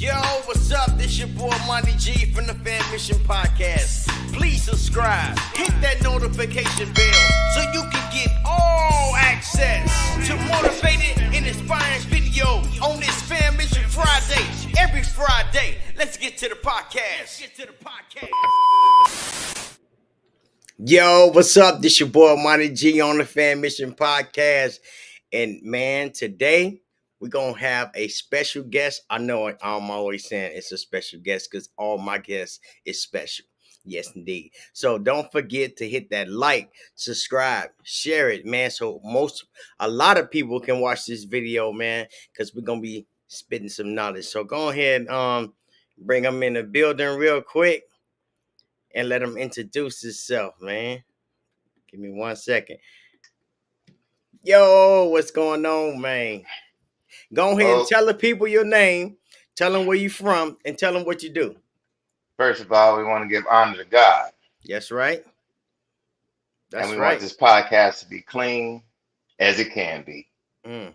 Yo, what's up? This your boy Monty G from the Fan Mission Podcast. Please subscribe, hit that notification bell so you can get all access to motivated and inspiring videos on this Fan Mission Friday. Every Friday. Let's get to the podcast. Yo, what's up? This your boy Monty G on the Fan Mission Podcast. And man, today we're going to have a special guest. I know I'm always saying it's a special guest because all my guests is special. Yes, indeed. So don't forget to hit that like, subscribe, share it, man. So a lot of people can watch this video, man, because we're going to be spitting some knowledge. So go ahead, bring them in the building real quick and let him introduce himself, man. Give me 1 second. Yo, what's going on, man? Go ahead and tell the people your name, tell them where you from, and tell them what you do. First of all, we want to give honor to God. That's right. And we want this podcast to be clean as it can be. And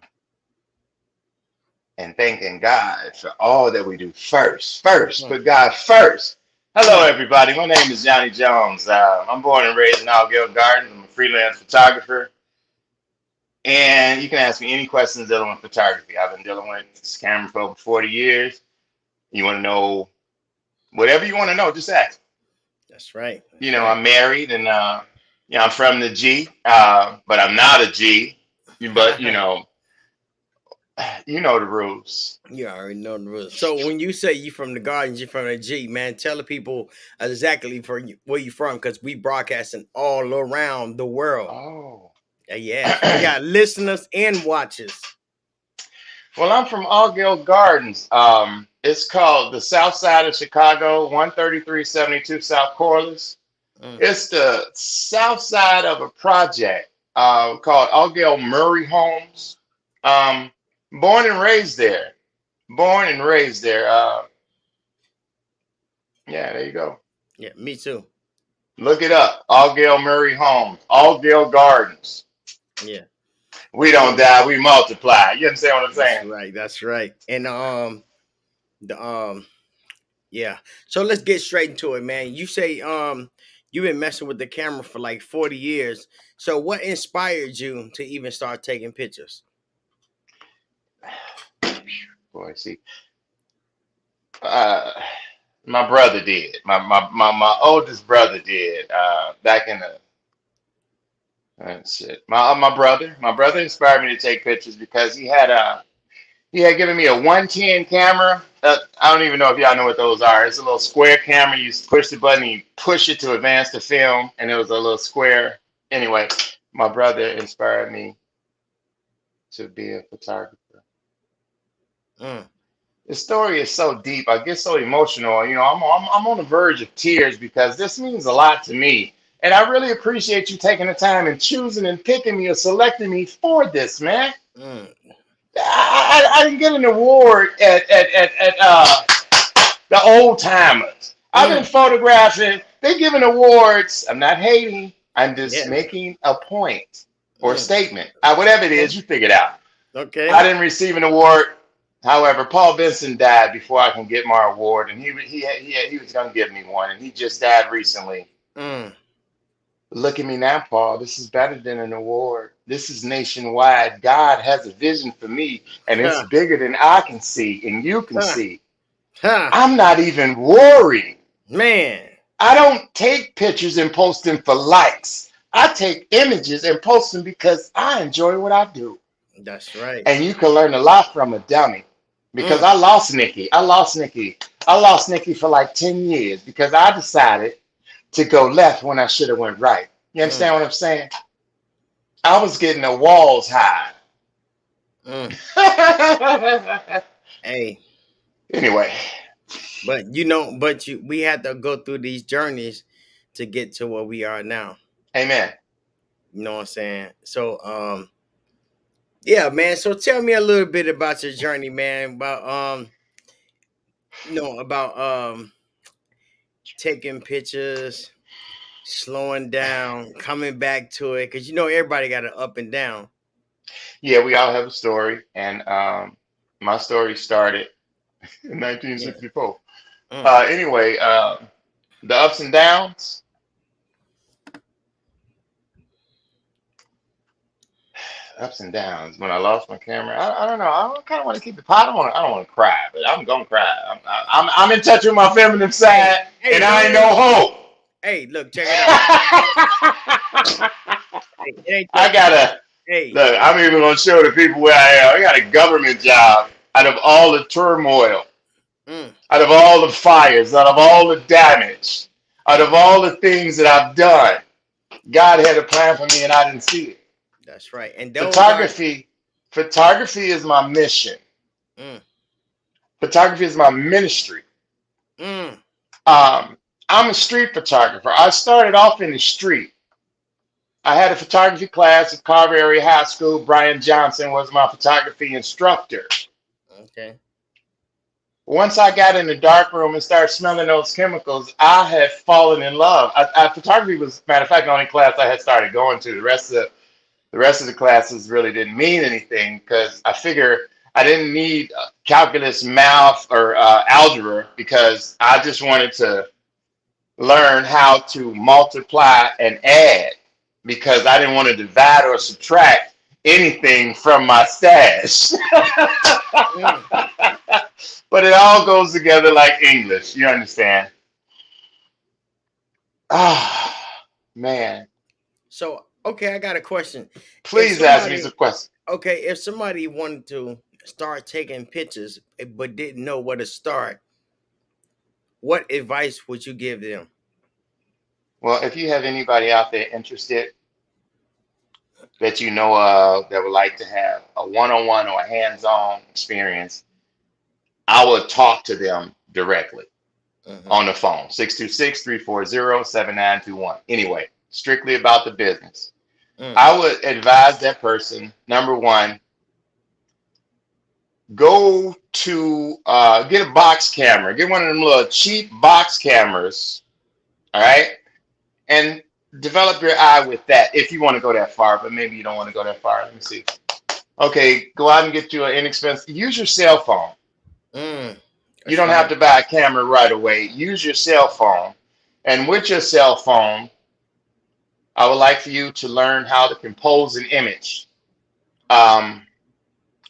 thanking God for all that we do first. Put God first. Hello, everybody. My name is Johnny Jones. I'm born and raised in Algill Gardens. I'm a freelance photographer. And you can ask me any questions dealing with photography. I've been dealing with this camera for over 40 years. You want to know whatever you want to know, just ask. That's right. I'm married and, I'm from the G, but I'm not a G. But, you know the rules. You already know the rules. So when you say you from the Gardens, you from the G, man, tell the people exactly where you from, because we broadcasting all around the world. Oh. Yeah, we got listeners and watchers. Well, I'm from Algill Gardens. It's called the South Side of Chicago, 13372 South Corliss. It's the south side of a project called Algill Murray Homes. Born and raised there. Yeah, there you go. Yeah, me too. Look it up. Algill Murray Homes, Algill Gardens. Yeah. We don't die, we multiply. You understand what I'm saying? That's right. And yeah. So let's get straight into it, man. You say you've been messing with the camera for like 40 years. So what inspired you to even start taking pictures? Boy, see. My brother did. My oldest brother did. Back in the My brother inspired me to take pictures because he had given me a 110 camera. I don't even know if y'all know what those are. It's a little square camera. You push the button, you push it to advance the film, and it was a little square. Anyway, my brother inspired me to be a photographer. The story is so deep. I get so emotional. I'm on the verge of tears because this means a lot to me. And I really appreciate you taking the time and choosing and picking me or selecting me for this, man. I didn't get an award at the old timers. I've been photographing. They're giving awards. I'm not hating. I'm just making a point or a statement. Whatever it is, you figure it out. Okay. I didn't receive an award. However, Paul Benson died before I can get my award, and he was going to give me one, and he just died recently. Look at me now, Paul. This is better than an award. This is nationwide. God has a vision for me, and it's bigger than I can see and you can see. I'm not even worried. Man. I don't take pictures and post them for likes. I take images and post them because I enjoy what I do. That's right. And you can learn a lot from a dummy. Because I lost Nikki. I lost Nikki for like 10 years because I decided to go left when I should have went right. You understand what I'm saying? I was getting the walls high. Hey. Anyway. But we had to go through these journeys to get to where we are now. Amen. You know what I'm saying? So yeah, man. So tell me a little bit about your journey, man. About taking pictures, slowing down, coming back to it, because everybody got an up and down. Yeah, we all have a story, and my story started in Yeah. 1964. Mm. Anyway, the ups and downs. Ups and downs. When I lost my camera, I don't know. I kind of want to keep it. I don't want to cry, but I'm gonna cry. I'm in touch with my feminine Hey, side, hey, and no, I ain't no, no no. hope. Hey, look, check it out. Hey, it ain't I that. gotta Hey, look. I'm even gonna show the people where I am. I got a government job. Out of all the turmoil, mm, out of all the fires, out of all the damage, out of all the things that I've done, God had a plan for me, and I didn't see it. that's right. And those are. Photography, photography is my mission. Mm, Photography is my ministry. mm, Um, I'm a street photographer. I started off in the street. I had a photography class at Carver Area High School. Brian Johnson was my photography instructor. okay. Once I got in the dark room and started smelling those chemicals, I had fallen in love. Photography was, matter of fact, the only class I had started going to. The rest of the classes really didn't mean anything because I figure I didn't need calculus, math, or algebra because I just wanted to learn how to multiply and add because I didn't want to divide or subtract anything from my stash. Mm. But it all goes together like English. You understand? Ah, man. So, okay, I got a question. If Please ask me somebody, some questions. okay, if somebody wanted to start taking pictures but didn't know where to start, what advice would you give them? Well, if you have anybody out there interested that you know of that would like to have a one-on-one or a hands-on experience, I would talk to them directly Hmm. on the phone, 626-340-7921. Anyway, strictly about the business. Mm, I would advise that person, number one, go to get a box camera, get one of them little cheap box cameras, all right, and develop your eye with that if you want to go that far, but maybe you don't want to go that far. Let me see. Okay, go out and get you an inexpensive, use your cell phone. mm, You that's don't have right. to buy a camera right away. Use your cell phone. And with your cell phone, I would like for you to learn how to compose an image. Um,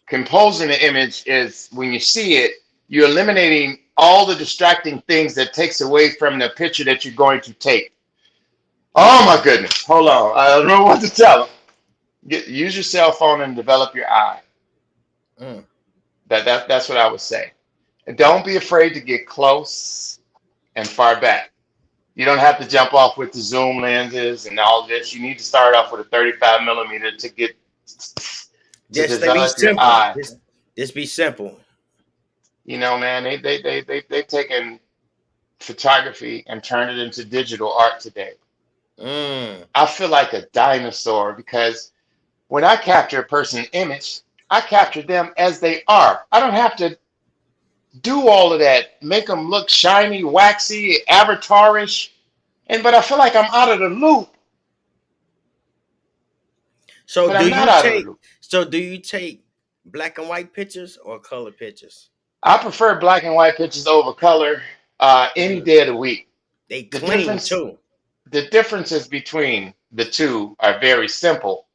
Composing an image is when you see it, you're eliminating all the distracting things that takes away from the picture that you're going to take. Oh my goodness. Hold on. I don't know what to tell them. Use your cell phone and develop your eye. Mm. That's what I would say. And don't be afraid to get close and far back. You don't have to jump off with the zoom lenses and all this. You need to start off with a 35 millimeter to get to Just to be develop your simple. eye. Just be simple. You know, man, they've taken photography and turned it into digital art today. Mm. I feel like a dinosaur because when I capture a person's image, I capture them as they are. I don't have to do all of that, make them look shiny, waxy, avatarish. And but I feel like I'm out of the loop, So but do I'm not you out of the take loop. so do you take black and white pictures or color pictures? I prefer black and white pictures over color any Mm. day of the week. They The clean difference, too. the differences between the two are very simple.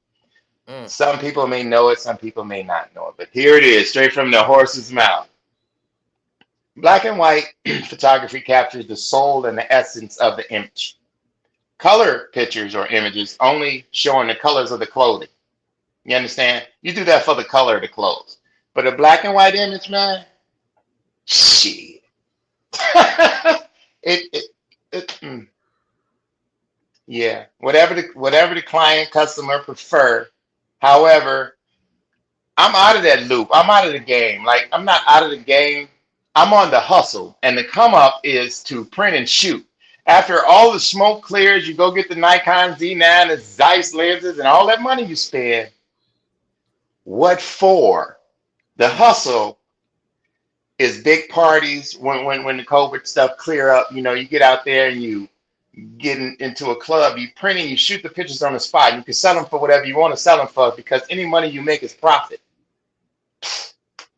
Mm. Some people may know it, some people may not know it, but here it is, straight from the horse's mouth. Black and white photography captures the soul and the essence of the image. Color pictures or images only showing the colors of the clothing. You understand? You do that for the color of the clothes. But a black and white image, man, shit. it, it, it, yeah, whatever the client customer prefer. However, I'm out of that loop. I'm out of the game. Like I'm not out of the game. I'm on the hustle, and the come up is to print and shoot. After all the smoke clears, you go get the Nikon Z9 and Zeiss lenses and all that money you spend. What for? The Mm. hustle is big parties when the COVID stuff clear up. You know, you get out there and you get into a club, you print and you shoot the pictures on the spot. You can sell them for whatever you want to sell them for because any money you make is profit.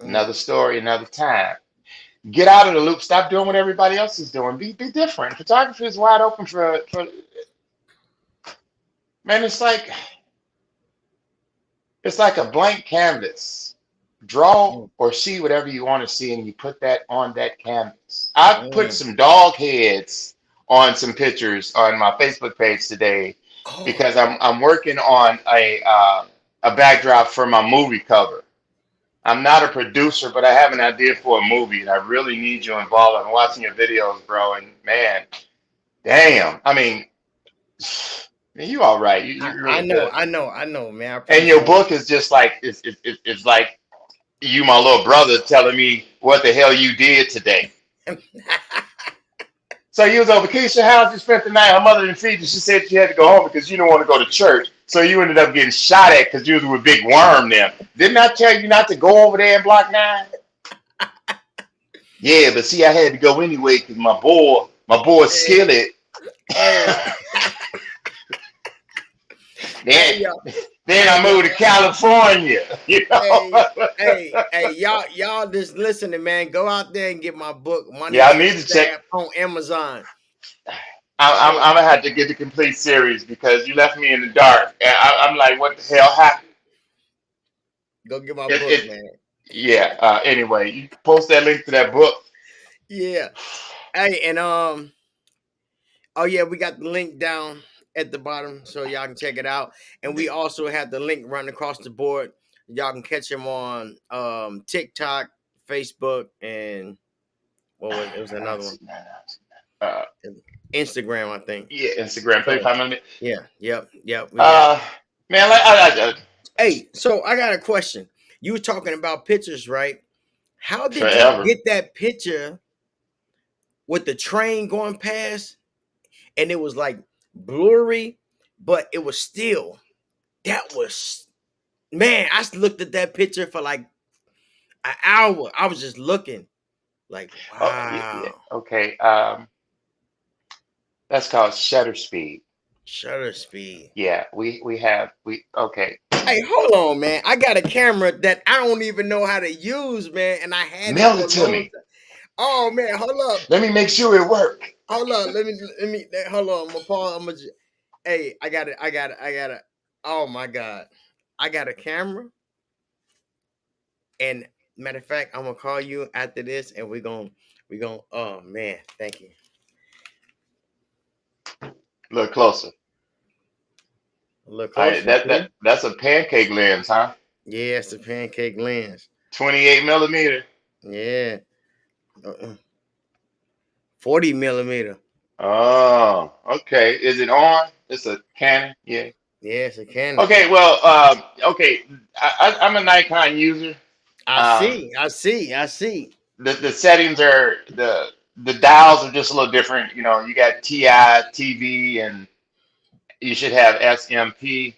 Mm. Another story, another time. Get out of the loop. Stop doing what everybody else is doing. Be different. Photography is wide open for man. It's like a blank canvas. Draw Mm, or see whatever you want to see, and you put that on that canvas. I put mm. some dog heads on some pictures on my Facebook page today Oh, because I'm working on a backdrop for my movie cover. I'm not a producer, but I have an idea for a movie, and I really need you involved. I'm watching your videos, bro, and man, damn. I mean, man, you all right. You're I really know, good. I know, I know, man. I And your appreciate it. book is just like it's like you, my little brother, telling me what the hell you did today. So you was over Keisha's house. You spent the night. Her mother didn't feed you. She said she had to go home because you didn't want to go to church. So you ended up getting shot at because you was with Big Worm. There, didn't I tell you not to go over there in Block 9? Yeah, but see, I had to go anyway because my boy Hey, Skillet. hey, hey, Then, y'all, then hey, I moved to y'all, California. You know. hey, hey, y'all just listening, man. Go out there and get my book, Money Yeah, I G need to check. Staff, on Amazon. I'm Hey, gonna have to get the complete series because you left me in the dark. And I'm like, what the hell happened? go get my It, book, it man. yeah. Anyway, you post that link to that book. Yeah. Hey, and oh yeah, we got the link down at the bottom so y'all can check it out. And we also have the link running across the board. Y'all can catch him on TikTok, Facebook, and what was it? It was another one. Uh, Instagram, I think. yeah, Instagram, So 35 minutes. yeah, yep. We got Uh, man, like hey, so I got a question. You were talking about pictures, right? How did you forever. get that picture with the train going past and it was like blurry, but it was still that was man, looked at that picture for like an hour. I was just looking like, Oh, yeah, wow, okay. That's called shutter speed. shutter speed. Yeah, we okay. Hey, hold on, man. I got a camera that I don't even know how to use, man, and I had it Mail for it a to long me. time. Oh man, hold up. Let me make sure it works. Hold on. Let me hold on. I'm gonna pause. Hey, I got it. Oh my god. I got a camera. And matter of fact, I'm gonna call you after this and we're gonna oh man, thank you. Look closer. A little I, closer, that see? that that's a pancake lens, huh? Yeah, it's the pancake lens. 28 millimeter. Yeah. Uh-uh. 40 millimeter. Oh, okay. Is it on? It's a Canon. Yeah. Yeah, it's a Canon. Okay. Well, okay. I'm a Nikon user. I Um, see, I see, I see. the settings are the dials are just a little different. You know, you got TI, TV, and you should have SMP,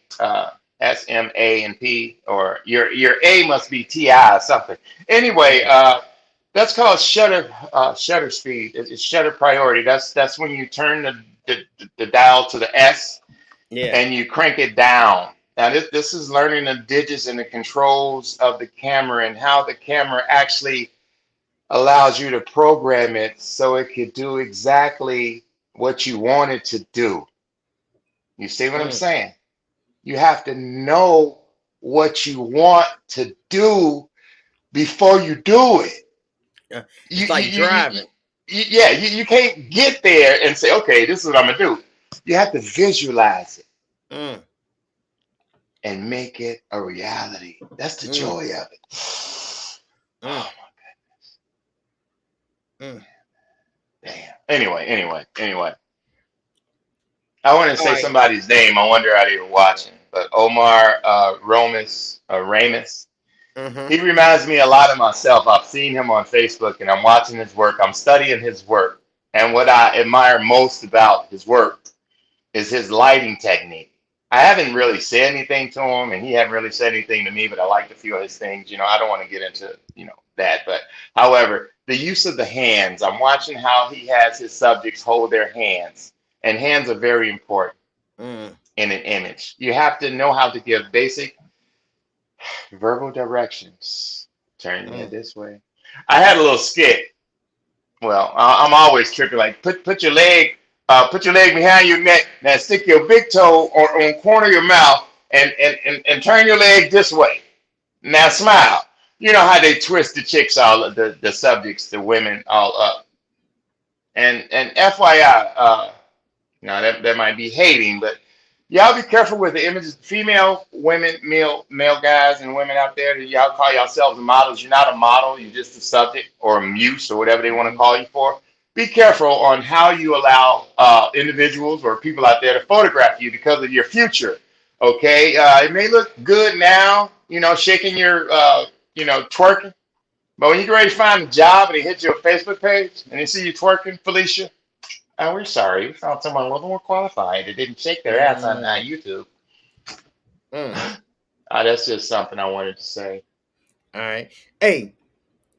SMA and P, or your A must be TI or something. Anyway, Yeah. that's called shutter speed. It's shutter priority. That's when you turn the dial to the S Yeah. and you crank it down. Now this is learning the digits and the controls of the camera and how the camera actually allows you to program it so it could do exactly what you want it to do. You see what I'm Mm. saying? You have to know what you want to do before you do it. You, It's you, like you, you, driving. yeah, you can't get there and say, okay, this is what I'm gonna do. You have to visualize it Mm. and make it a reality. That's the Mm. joy of it. Mm. Oh, Mm. damn. Anyway. I want to All say right. somebody's name. I wonder how they were watching. But Omar Ramus, Mm-hmm. he reminds me a lot of myself. I've seen him on Facebook and I'm watching his work. I'm studying his work. And what I admire most about his work is his lighting technique. I haven't really said anything to him and he hasn't really said anything to me, but I like a few of his things. You know, I don't want to get into, that. But however, the use of the hands, I'm watching how he has his subjects hold their hands. And hands are very important Mm. in an image. You have to know how to give basic verbal directions. Turn your head Mm. this way. I had a little skit. Well, I'm always tripping. Like put your leg behind your neck. Now stick your big toe on corner of your mouth and turn your leg this way. Now smile. You know how they twist the chicks all the subjects, the women all up. And FYI, now that might be hating, but y'all be careful with the images. Female, women, male guys and women out there that y'all call yourselves models. You're not a model. You're just a subject or a muse or whatever they want to call you for. Be careful on how you allow individuals or people out there to photograph you because of your future. Okay, it may look good now, shaking your, twerking. But when you get ready to find a job and they hit your Facebook page and they see you twerking, Felicia, oh, we're sorry. We found someone a little more qualified that didn't shake their ass on YouTube. Mm. That's just something I wanted to say. All right. Hey,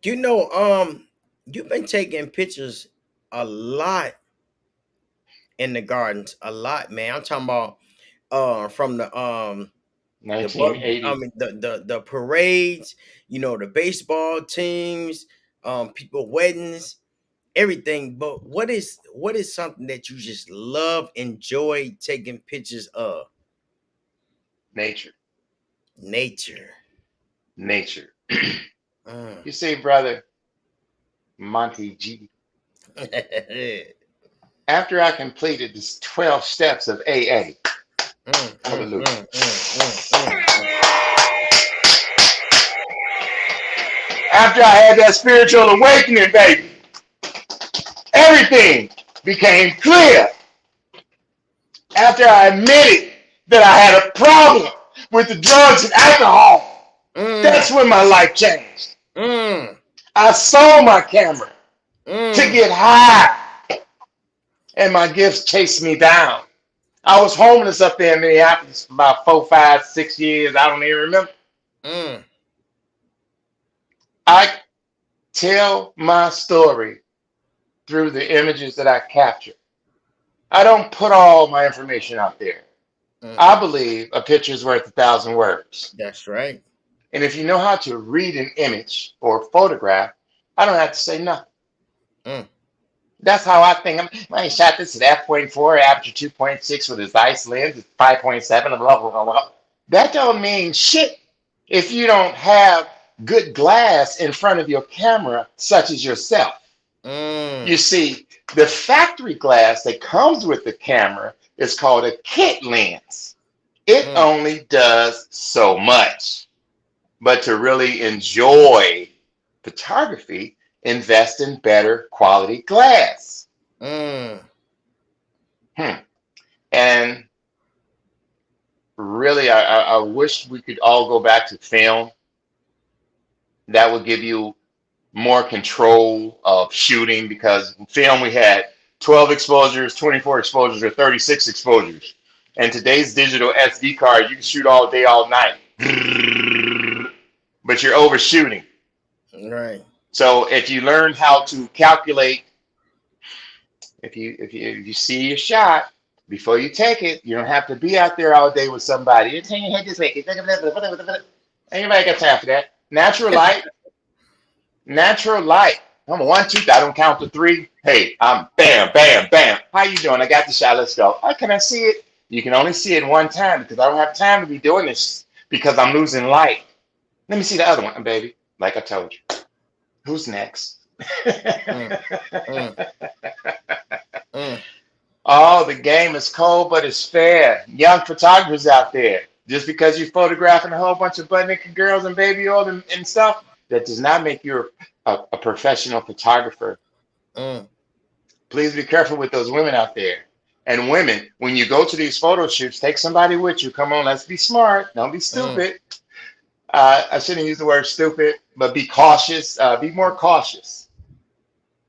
you've been taking pictures a lot in the gardens, a lot, man. I'm talking about from the 1980. the parades, the baseball teams, people weddings, everything. But what is something that you just love, enjoy taking pictures of? Nature. Nature. Nature. Mm. You see, brother Monty G, after I completed this 12 steps of AA, hallelujah. After I had that spiritual awakening, baby, everything became clear. After I admitted that I had a problem with the drugs and alcohol, that's when my life changed. I sold my camera to get high, and my gifts chased me down. I was homeless up there in Minneapolis for about 4, 5, 6 years. I don't even remember. I tell my story through the images that I capture. I don't put all my information out there. I believe a picture is worth 1,000 words. That's right. And if you know how to read an image or photograph, I don't have to say nothing. That's how I think. I shot this at f.4, aperture 2.6 with a Zeiss lens, 5.7, blah, blah, blah, blah. That don't mean shit if you don't have good glass in front of your camera, such as yourself. You see, the factory glass that comes with the camera is called a kit lens. It only does so much. But to really enjoy photography, invest in better quality glass. And really, I wish we could all go back to film. That would give you more control of shooting, because in film we had 12 exposures, 24 exposures, or 36 exposures. And today's digital SD card, you can shoot all day, all night. But you're overshooting. Right. So if you learn how to calculate, if you see your shot before you take it, you don't have to be out there all day with somebody. You turn your head this way. Anybody got time for that? Natural light. Natural light. I'm a 1, 2. I don't count to 3. Hey, I'm bam, bam, bam. How you doing? I got the shot. Let's go. Oh, can I see it? You can only see it one time, because I don't have time to be doing this because I'm losing light. Let me see the other one, baby. Like I told you. Who's next? Oh, the game is cold, but it's fair. Young photographers out there, just because you're photographing a whole bunch of butt-naked girls and baby oil and stuff, that does not make you a professional photographer. Please be careful with those women out there. And women, when you go to these photo shoots, take somebody with you. Come on, let's be smart. Don't be stupid. I shouldn't use the word stupid, but be cautious. Be more cautious.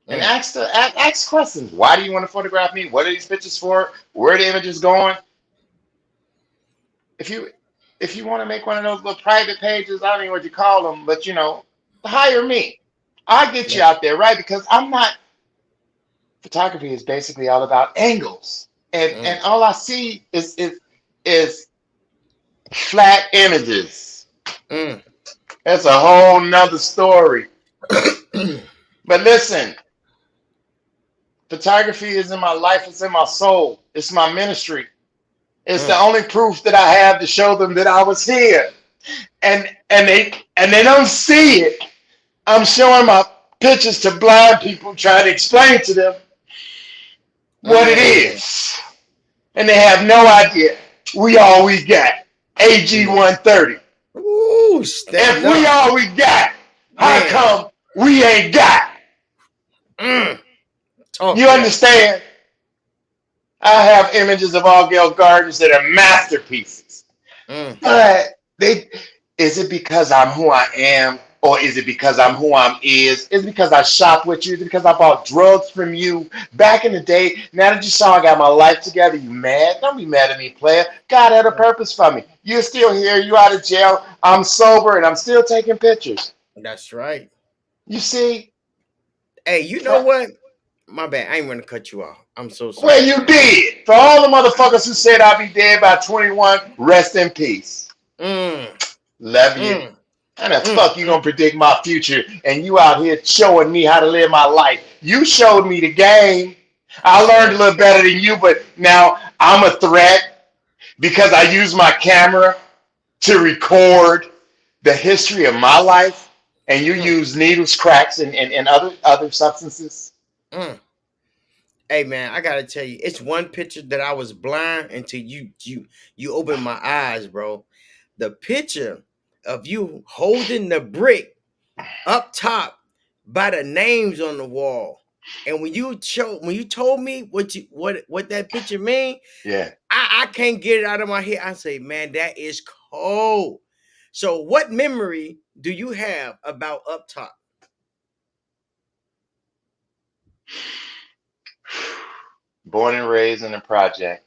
And ask questions. Why do you want to photograph me? What are these pictures for? Where are the images going? If you want to make one of those little private pages, I don't know what you call them, but hire me. I'll get you out there, right? Because photography is basically all about angles. And all I see is flat images. That's a whole nother story. But listen, Photography is in my life. It's in my soul. It's my ministry. It's the Mm. only proof that I have to show them that I was here. And they don't see it. I'm showing my pictures to blind people, trying to explain to them what it Mm. is. And they have no idea. We all we got. AG Yeah. 130. Ooh, If stand we up, all we got, how man. come we ain't got? Mm. Talk You that. understand? I have images of Allgale Gardens that are masterpieces. Mm. But they is it because I'm who I am? Or is it because I'm who I'm is? Is it because I shop with you? Is it because I bought drugs from you back in the day? Now that you saw I got my life together, you mad? Don't be mad at me, player. God had a purpose for me. You're still here. You out of jail. I'm sober and I'm still taking pictures. That's right. You see? Hey, you know what? My bad. I ain't gonna cut you off. I'm so Well, sorry, you man. did. For all the motherfuckers who said I'll be dead by 21, rest in peace. Mm. Love you. Mm. How the Mm. fuck you gonna predict my future and you out here showing me how to live my life? You showed me the game. I That's learned a right. little better than you, but now I'm a threat because I use my camera to record the history of my life and you Mm. use needles, cracks, and other substances. Mm. Hey, man, I gotta tell you, it's one picture that I was blind until you opened my eyes, bro. The picture of you holding the brick up top by the names on the wall. And when you told me what that picture mean, Yeah. I can't get it out of my head. I say, man, that is cold. So what memory do you have about up top? Born and raised in a project.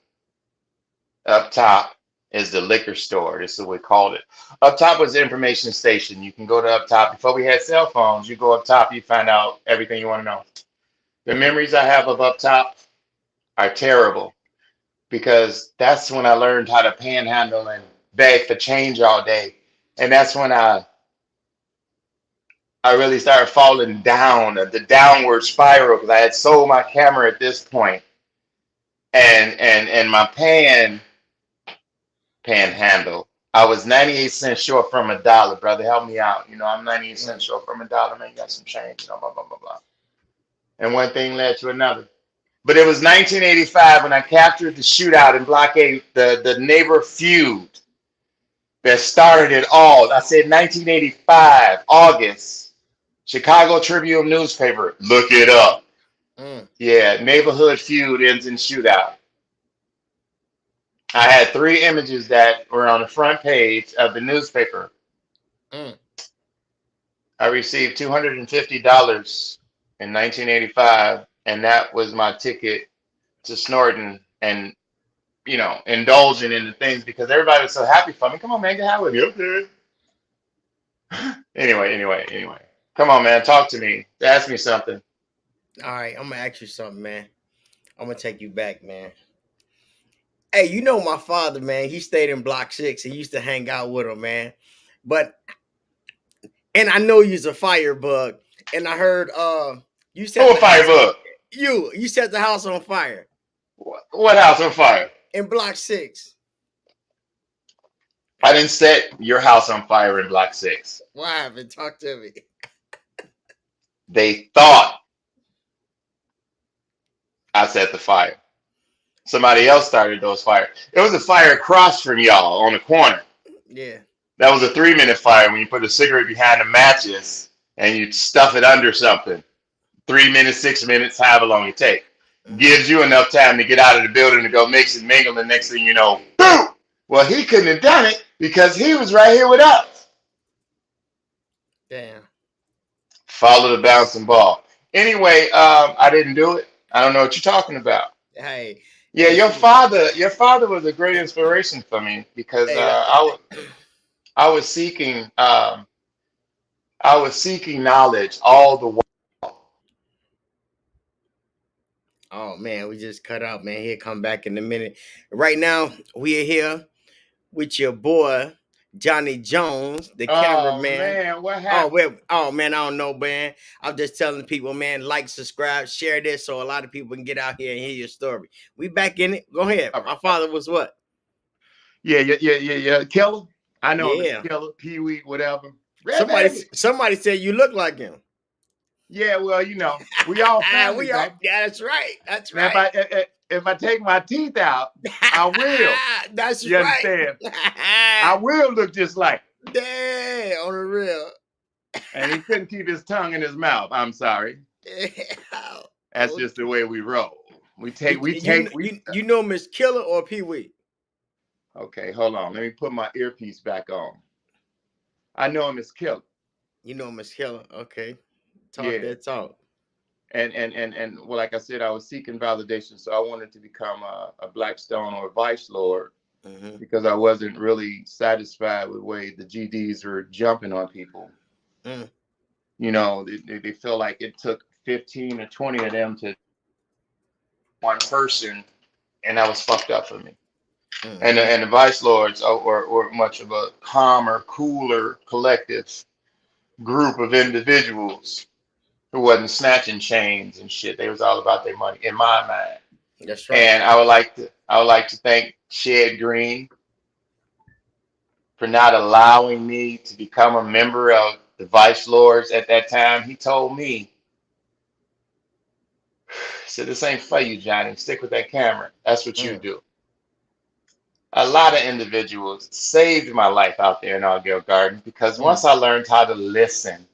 Up top is the liquor store. This is what we called it. Up top was the information station. You can go to up top. Before we had cell phones, you go up top, you find out everything you want to know. The Mm, memories I have of up top are terrible because that's when I learned how to panhandle and beg for change all day. And that's when I really started falling down, the downward spiral, because I had sold my camera at this point and my panhandle. I was 98 cents short from a dollar, brother. Help me out. I'm 98 cents mm, short from a dollar, man. Got some change, blah, blah, blah, blah. And one thing led to another. But it was 1985 when I captured the shootout in Block 8, the neighbor feud that started it all. I said 1985, August, Chicago Tribune newspaper. Look it up. mm, Yeah, neighborhood feud ends in shootout. I had three images that were on the front page of the newspaper. mm. I received $250 in 1985, and that was my ticket to snorting and indulging in the things because everybody was so happy for me. Come on, man, get high with me. Okay. Anyway. Come on, man, talk to me. Ask me something. All right, I'm gonna ask you something, man. I'm gonna take you back, man. Hey, you know my father, man. He stayed in Block 6 and used to hang out with him, man. But and I know you's a firebug. And I heard you Who set a the house on firebug? you set the house on fire What house on fire? in Block 6. I didn't set your house on fire in Block 6. What happened? Talk to me. They thought I set the fire. Somebody else started those fires. It was a fire across from y'all on the corner. Yeah. That was a 3-minute fire when you put a cigarette behind the matches and you stuff it under something. 3 minutes, 6 minutes, however long it takes. Mm-hmm. Gives you enough time to get out of the building to go mix and mingle. The next thing you know, boom! Well, he couldn't have done it because he was right here with us. Damn. Follow the bouncing ball. Anyway, I didn't do it. I don't know what you're talking about. Hey, Yeah, hey, your father was a great inspiration for me because hey, I was seeking I was seeking knowledge all the way. oh man, we just cut out, man. He'll come back in a minute. Right now, we are here with your boy, Johnny Jones, the Oh cameraman. man, what Oh happened? well, oh man, I don't know, man. I'm just telling people, man, like, subscribe, share this so a lot of people can get out here and hear your story. We back in it. Go ahead. All right, My all right. father was what? Yeah. Killer. I know him as Yeah. Killer, Pee Wee, whatever. Red Somebody baby. somebody said you look like him. Yeah, well, we all family, We all, baby. yeah, that's right. That's Now, right. if I take my teeth out, I will. That's You right. understand? I will look just like him. Dang, on the real. And he couldn't keep his tongue in his mouth. I'm sorry. That's just the Okay. way we roll. We take, we take, we. You know Miss Killer or Pee Wee? Okay, hold on. Let me put my earpiece back on. I know him as Killer. You know Miss Killer. Okay. Talk Yeah. that talk. And well, like I said, I was seeking validation, so I wanted to become a Blackstone or a Vice Lord because I wasn't really satisfied with the way the GDs were jumping on people. They feel like it took 15 or 20 of them to one person, and that was fucked up for me. And the Vice Lords were much of a calmer, cooler, collective group of individuals who wasn't snatching chains and shit. They was all about their money, in my mind. That's right. And I would like to thank Shed Green for not allowing me to become a member of the Vice Lords at that time. He told me, he said, "This ain't for you, Johnny. Stick with that camera. That's what you do." A lot of individuals saved my life out there in Argyle Gardens because once I learned how to listen,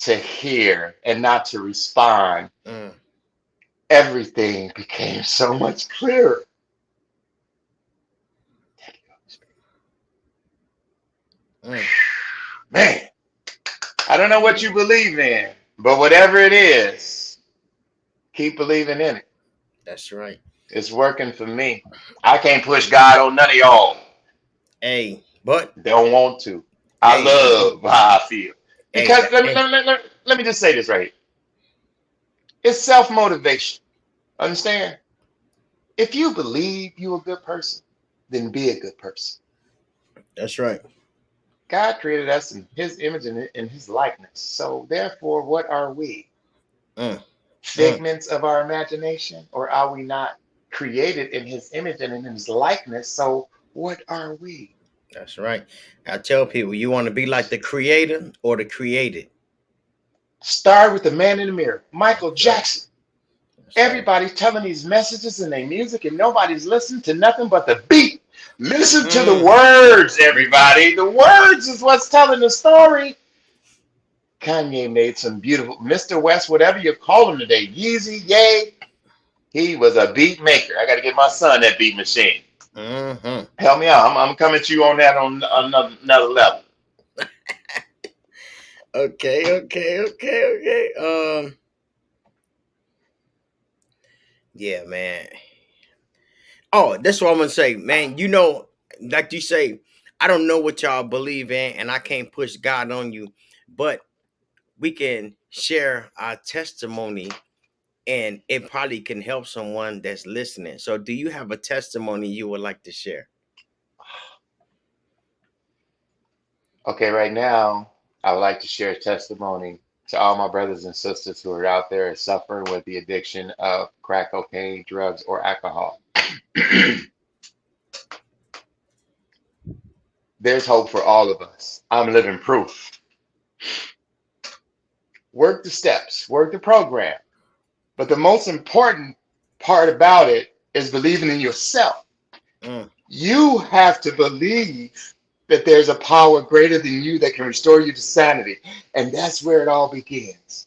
to hear, and not to respond, everything became so much clearer. Man, I don't know what you believe in, but whatever it is, keep believing in it. That's right. It's working for me. I can't push God on none of y'all. Hey, but don't want to. I love how I feel. Because let me just say this right here. It's self-motivation. Understand? If you believe you're a good person, then be a good person. That's right. God created us in his image and in his likeness. So therefore, what are we? Figments of our imagination? Or are we not created in his image and in his likeness? So what are we? That's right. I tell people, you want to be like the creator or the created? Start with the man in the mirror, Michael Jackson. Everybody's telling these messages in their music and nobody's listening to nothing but the beat. Listen to the words, everybody. The words is what's telling the story. Kanye made some beautiful, Mr. West, whatever you call him today, Yeezy, Yay. He was a beat maker. I got to get my son that beat machine. Help me out. I'm coming to you on that on another level. Okay. Yeah, man. Oh, that's what I'm gonna say, man. Like you say, I don't know what y'all believe in, and I can't push God on you, but we can share our testimony, and it probably can help someone that's listening. So, do you have a testimony you would like to share? Okay, right now, I would like to share a testimony to all my brothers and sisters who are out there suffering with the addiction of crack cocaine, drugs, or alcohol. There's hope for all of us. I'm living proof. Work the steps, work the program. But the most important part about it is believing in yourself. You have to believe that there's a power greater than you that can restore you to sanity. And that's where it all begins.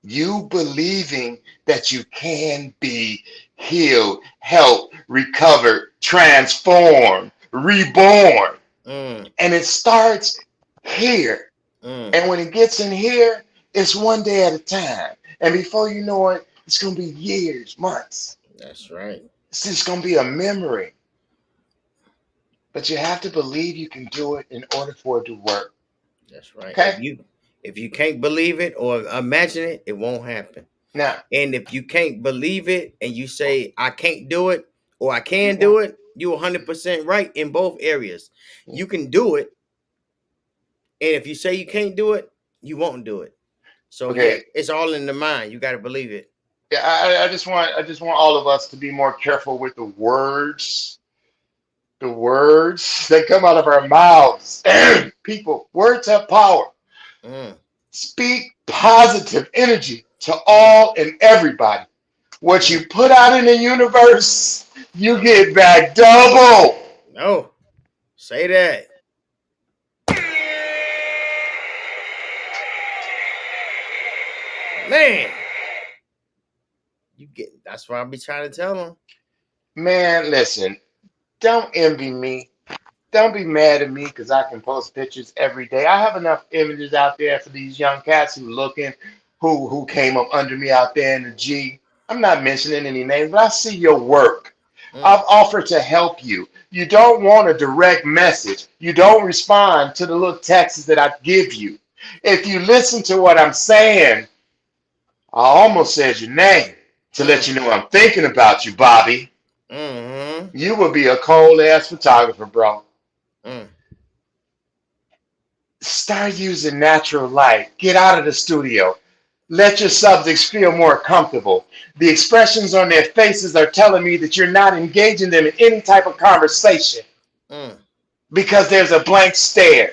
You believing that you can be healed, helped, recovered, transformed, reborn. And it starts here. And when it gets in here, it's one day at a time. And before you know it, it's going to be years, months. That's right. It's just going to be a memory. But you have to believe you can do it in order for it to work. That's right. Okay? If you can't believe it or imagine it, it won't happen. Now, and if you can't believe it and you say I can't do it or I can do it, you're 100% right in both areas. You can do it, And if you say you can't do it, you won't do it. So yeah, Okay. it's all in the mind. You got to believe it. Yeah, I just want all of us to be more careful with the words that come out of our mouths. People, words have power. Mm, Speak positive energy to mm, all and everybody. What mm. you put out in the universe, you get back double. No, say that, man. You get. That's what I be trying to tell them. Man, listen, don't envy me. Don't be mad at me because I can post pictures every day. I have enough images out there for these young cats who looking, who came up under me out there in the G. I'm not mentioning any names, but I see your work. Mm, I've offered to help you. You don't want a direct message. You don't respond to the little texts that I give you. If you listen to what I'm saying, I almost said your name to let mm, you know I'm thinking about you, Bobby. mm, You would be a cold ass photographer, bro. mm, Start using natural light. Get out of the studio. Let your subjects feel more comfortable. The expressions on their faces are telling me that you're not engaging them in any type of conversation mm. because there's a blank stare.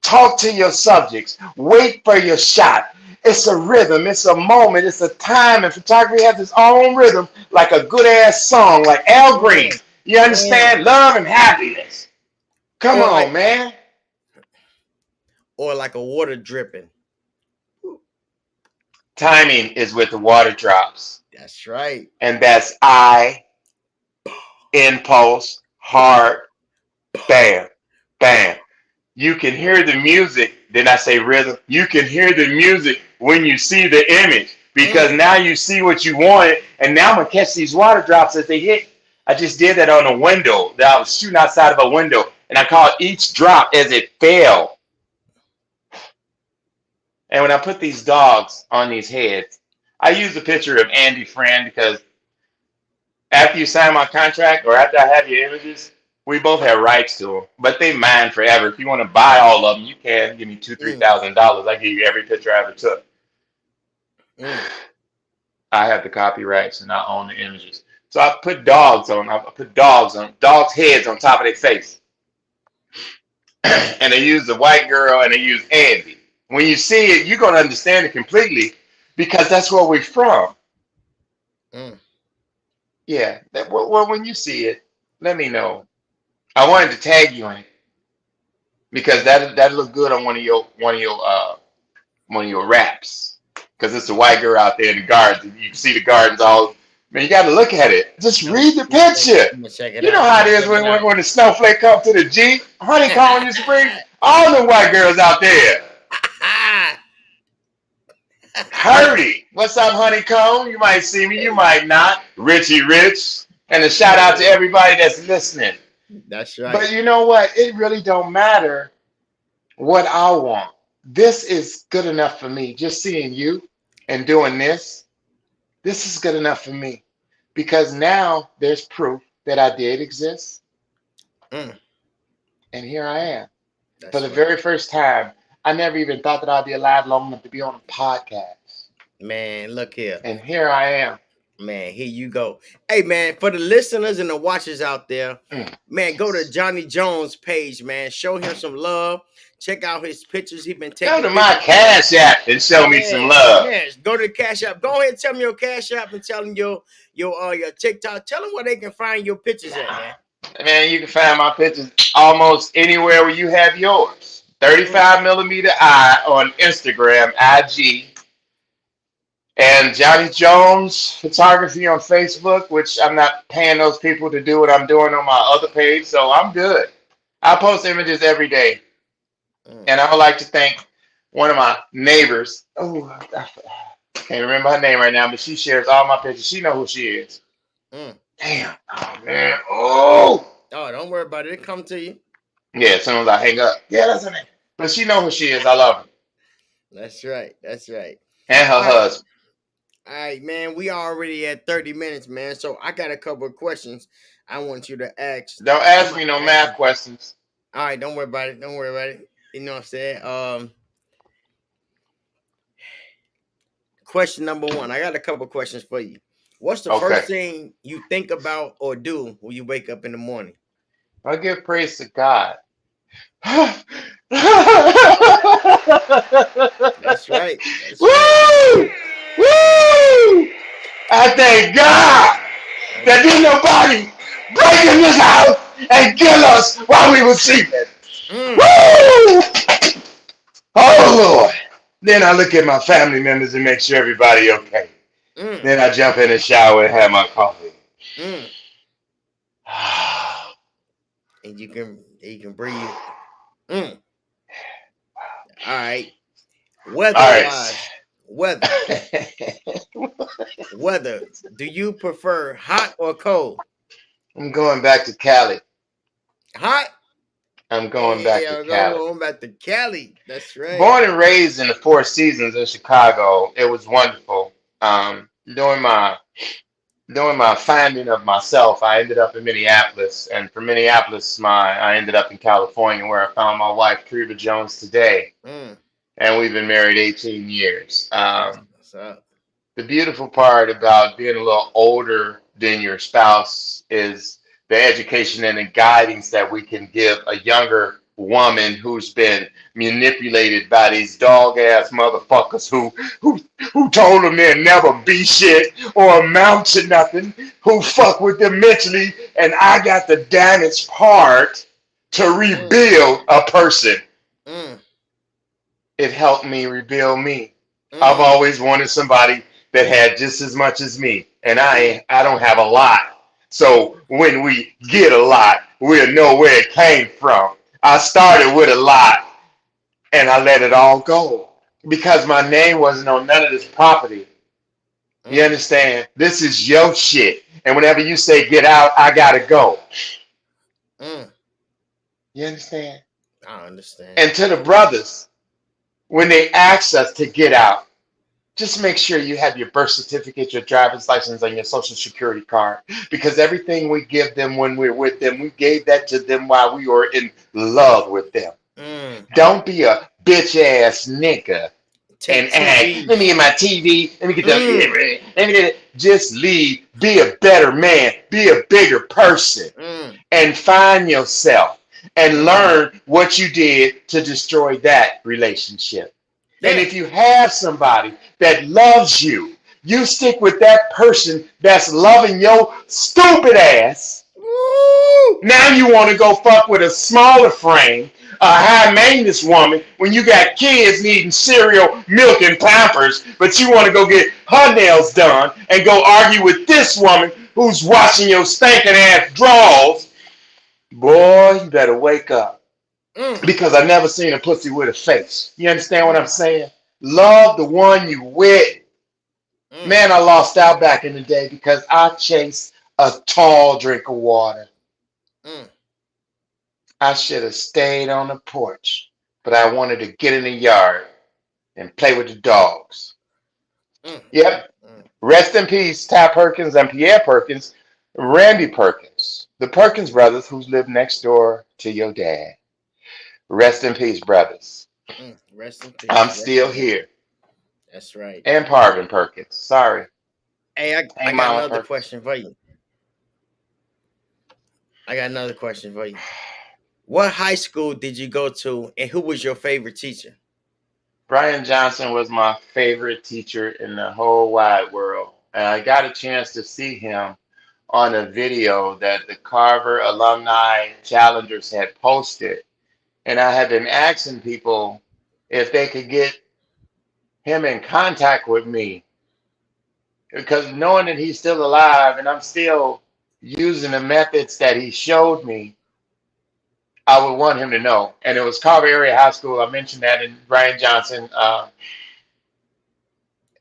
Talk to your subjects. Wait for your shot. It's a rhythm, it's a moment, it's a time, and photography has its own rhythm, like a good ass song, like Al Green. Yeah, You yeah. understand? Love and happiness. Come Or on, like, man. or like a water dripping. Timing is with the water drops. That's right. And that's I, impulse, heart, bam, bam. You can hear the music. Then I say rhythm. You can hear the music when you see the image because Mm, now you see what you wanted. And now I'm going to catch these water drops as they hit. I just did that on a window that I was shooting outside of a window. And I caught each drop as it fell. And when I put these dogs on these heads, I use a picture of Andy Friend because after you sign my contract or after I have your images, we both have rights to them, but they mine forever. If you want to buy all of them, you can give me two, three mm, thousand dollars. I give you every picture I ever took. mm, I have the copyrights and I own the images. So I put dogs' heads on top of their face, and they use the white girl and they use Andy. When you see it, you're gonna understand it completely because that's where we're from. mm. Yeah. Well, when you see it, let me know. I wanted to tag you in it because that look good on one of your raps. Because it's a white girl out there in the gardens. You can see the gardens all. Man, you got to look at it. Just I'm, read the I'm, gonna check, picture. I'm gonna check it You know out. I'm how it gonna is check it out. when the snowflake comes to the G. Honeycomb used to bring all the white girls out there. Hurdy. What's up, Honeycomb? You might see me, you might not. Richie Rich. And a shout out to everybody that's listening. That's right. But you know what? It really don't matter what I want. This is good enough for me. Just seeing you and doing this is good enough for me because now there's proof that I did exist, Mm, and here I am. For that's the right. very first time, I never even thought that I'd be alive long enough to be on a podcast, Man, look here. and here I am. Man, here you go. Hey, man, for the listeners and the watchers out there, Mm. man, go to Johnny Jones' page, man. Show him some love. Check out his pictures. He been Go taking to my pictures. Cash App and show me some Yeah, love. man. Go to the Cash App. Go ahead and tell me your Cash App and tell them your TikTok. Tell them where they can find your pictures at, man. Man, you can find my pictures almost anywhere where you have yours. Mm, 35 millimeter eye on Instagram, IG, and Johnny Jones Photography on Facebook, which I'm not paying those people to do what I'm doing on my other page, so I'm good. I post images every day, mm, and I would like to thank one of my neighbors. Oh, I can't remember her name right now, but she shares all my pictures. She know who she is. mm. Damn. Oh man. Oh. Oh, don't worry about it. It come to you. Yeah. As soon as I hang up. Yeah, that's her name. But she know who she is. I love her That's right. That's right. and her All right. husband. All right, man. We already at 30 minutes, man. So I got a couple of questions I want you to ask. Don't I'm ask gonna me no ask math you. questions. All right, don't worry about it. Don't worry about it. You know what I'm saying? Question number one. I got a couple questions for you. What's the Okay. first thing you think about or do when you wake up in the morning? I give praise to God. That's right. That's right. Woo! Woo! I thank God That's that didn't right. nobody break in this house and kill us while we were sleeping. Mm, Woo! Oh Lord. Then I look at my family members and make sure everybody okay. mm, Then I jump in the shower and have my coffee. mm. And you can breathe. Mm. All right. All Weather right. wise, weather, weather. Do you prefer hot or cold? I'm going back to Cali. Hot. I'm going back Hey, to I'm Cali. going back to Cali. That's right. Born and raised in the Four Seasons in Chicago, it was wonderful. During my finding of myself, I ended up in Minneapolis, and from Minneapolis, I ended up in California, where I found my wife, Treva Jones, today, Mm. and we've been married 18 years. What's up? The beautiful part about being a little older than your spouse is the education and the guidance that we can give a younger woman who's been manipulated by these dog ass motherfuckers who told them they'll never be shit or amount to nothing, who fuck with them mentally, and I got the damaged part to Mm, rebuild a person. mm, It helped me rebuild me. I've mm, always wanted somebody that had just as much as me, and mm, I don't have a lot. So when we get a lot, we'll know where it came from. I started with a lot, and I let it all go because my name wasn't on none of this property. You mm, understand? This is your shit, and whenever you say get out, I gotta go. mm. You understand? I understand. And to the brothers, when they ask us to get out, just make sure you have your birth certificate, your driver's license, and your social security card. Because everything we give them when we're with them, we gave that to them while we were in love with them. Mm. Don't be a bitch ass nigga and Take act. TV. Let me get my TV. Let me get Mm, the. Let me get it. Just leave. Be a better man. Be a bigger person. mm, And find yourself and mm. learn what you did to destroy that relationship. And Yeah. if you have somebody that loves you, you stick with that person that's loving your stupid ass. Woo! Now you want to go fuck with a smaller frame, a high maintenance woman when you got kids needing cereal, milk, and Pampers, but you want to go get her nails done and go argue with this woman who's washing your stinking ass drawers. Boy, you better wake up Mm, because I never seen a pussy with a face. You understand what I'm saying? Love the one you with. mm, Man, I lost out back in the day because I chased a tall drink of water. mm, I should have stayed on the porch, but I wanted to get in the yard and play with the dogs. mm, mm, Yep. mm. Rest in peace, Ty Perkins and Pierre Perkins, Randy Perkins, the Perkins brothers who live next door to your dad. Rest in peace, brothers. Rest in peace. I'm Yes, still sir. here. That's right. And Parvin Perkins. Sorry. Hey, I Hey, got Mama another Perkins. question for you. I got another question for you. What high school did you go to, and who was your favorite teacher? Brian Johnson was my favorite teacher in the whole wide world. And I got a chance to see him on a video that the Carver Alumni Challengers had posted. And I had been asking people if they could get him in contact with me because knowing that he's still alive and I'm still using the methods that he showed me, I would want him to know. And it was Carver Area High School. I mentioned that, and Brian Johnson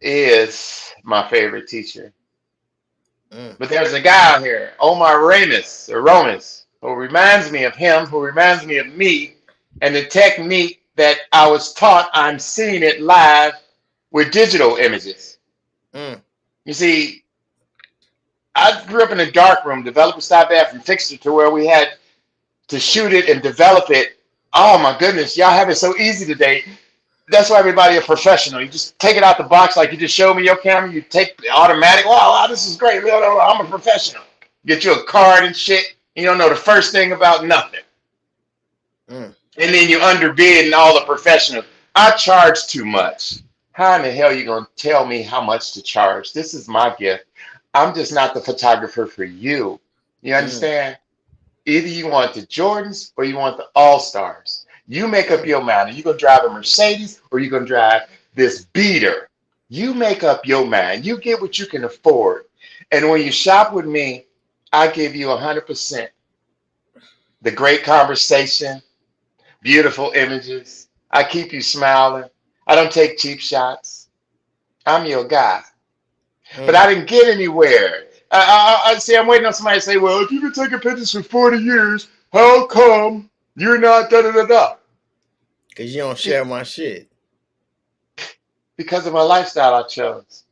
is my favorite teacher. Mm, But there's a guy out here, Omar Ramus, or Romus, who reminds me of him, who reminds me of me, and the technique that I was taught, I'm seeing it live with digital images. mm, You see, I grew up in a dark room, developer style bathroom fixture to where we had to shoot it and develop it Oh my goodness, y'all have it so easy today. That's why everybody a professional. You just take it out the box like you just showed me your camera. You take the automatic. Wow, this is great. I'm a professional. Get you a card and shit. You don't know the first thing about nothing. Mm. And then you underbid and all the professionals. I charge too much. How in the hell are you going to tell me how much to charge? This is my gift. I'm just not the photographer for you. You Mm. understand? Either you want the Jordans or you want the All Stars. You make up your mind. Are you going to drive a Mercedes or are you going to drive this beater? You make up your mind. You get what you can afford. And when you shop with me, I give you 100%. The great conversation, beautiful images. I keep you smiling. I don't take cheap shots. I'm your guy. But Mm. I didn't get anywhere. I see. I'm waiting on somebody to say, "Well, if you've been taking pictures for 40 years, how come you're not da da da da?" Cause you don't share my shit. Because of my lifestyle I chose.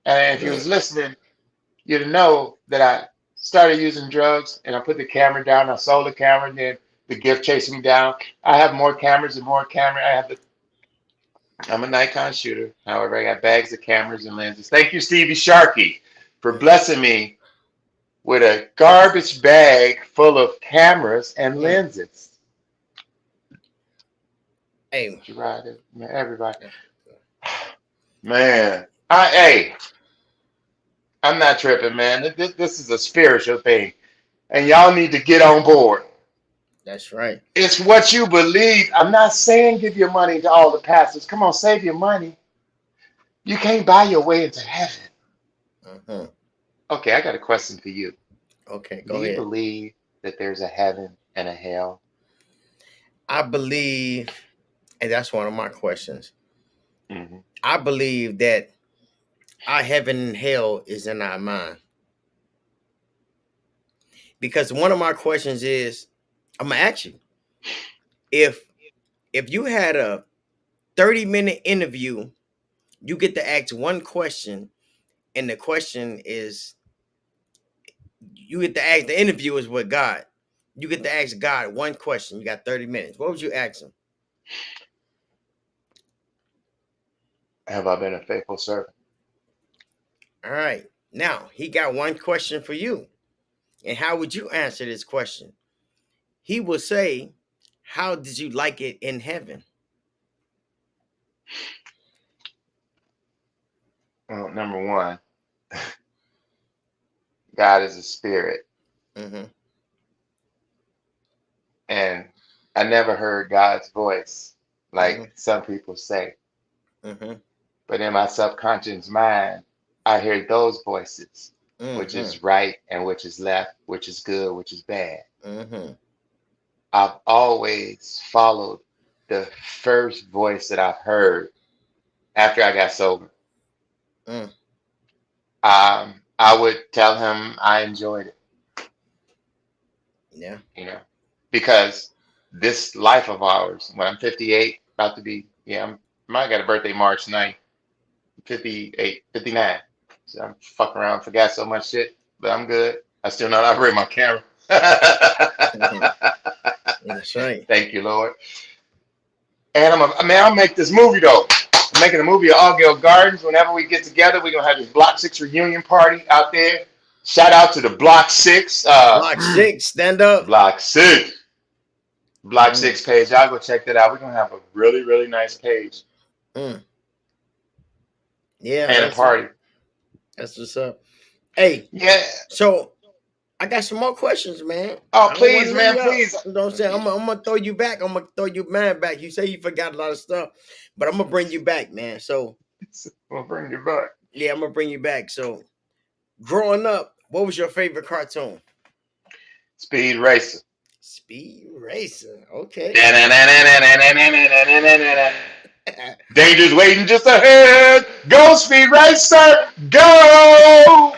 And if you Mm. was listening, you'd know that I started using drugs and I put the camera down. I sold the camera, and then the gift chased me down. I have more cameras and more camera. I'm a Nikon shooter. However, I got bags of cameras and lenses. Thank you, Stevie Sharkey, for blessing me with a garbage bag full of cameras and Mm. lenses. Hey. You ride it, man, everybody. Man, hey, I'm not tripping, man. This is a spiritual thing, and y'all need to get on board. That's right. It's what you believe. I'm not saying give your money to all the pastors. Come on, save your money. You can't buy your way into heaven. Mm-hmm. Okay, I got a question for you. Okay, Do go you ahead. believe that there's a heaven and a hell? I believe, and that's one of my questions. Hmm. I believe that our heaven and hell is in our mind. Because one of my questions is, I'm gonna ask you, if you had a 30-minute interview, you get to ask one question, and the question is, you get to ask, the interview is with God. You get to ask God one question. You got 30 minutes. What would you ask him? Have I been a faithful servant? All right. Now, he got one question for you. And how would you answer this question? He will say, how did you like it in heaven? Well, number one, God is a spirit, Mm-hmm. and I never heard God's voice Mm-hmm. like some people say. Mm-hmm. But in my subconscious mind, I hear those voices, which Mm-hmm. is right and which is left, which is good, which is bad. Mm-hmm. I've always followed the first voice that I've heard after I got sober. Mm. I would tell him I enjoyed it, Yeah. you know, because this life of ours, when I'm 58, about to be, yeah, I got a birthday March 9th, 58, 59. So I'm fucking around, forgot so much shit, but I'm good. I still know how to operate my camera. Mm-hmm. That's right. Thank you, Lord. And I'll make this movie though. I'm making a movie of Allgale Gardens. Whenever we get together, we're gonna have this Block 6 reunion party out there. Shout out to the Block 6. Block 6, stand up. Block 6. Block Mm. 6 page. Y'all go check that out. We're gonna have a really, really nice page. Mm. Yeah, And a party. that's what's up. Hey, Yeah. so I got some more questions, man. Oh, I don't want please, to leave man, you out. please. You know what I'm saying? I'm gonna throw you back. I'm gonna throw you man back. You say you forgot a lot of stuff, but I'm gonna bring you back, man. So We'll bring you back. yeah, I'm gonna bring you back. So growing up, what was your favorite cartoon? Speed Racer. Speed Racer. Okay. Danger's waiting just ahead. Go, Speed Racer. Go.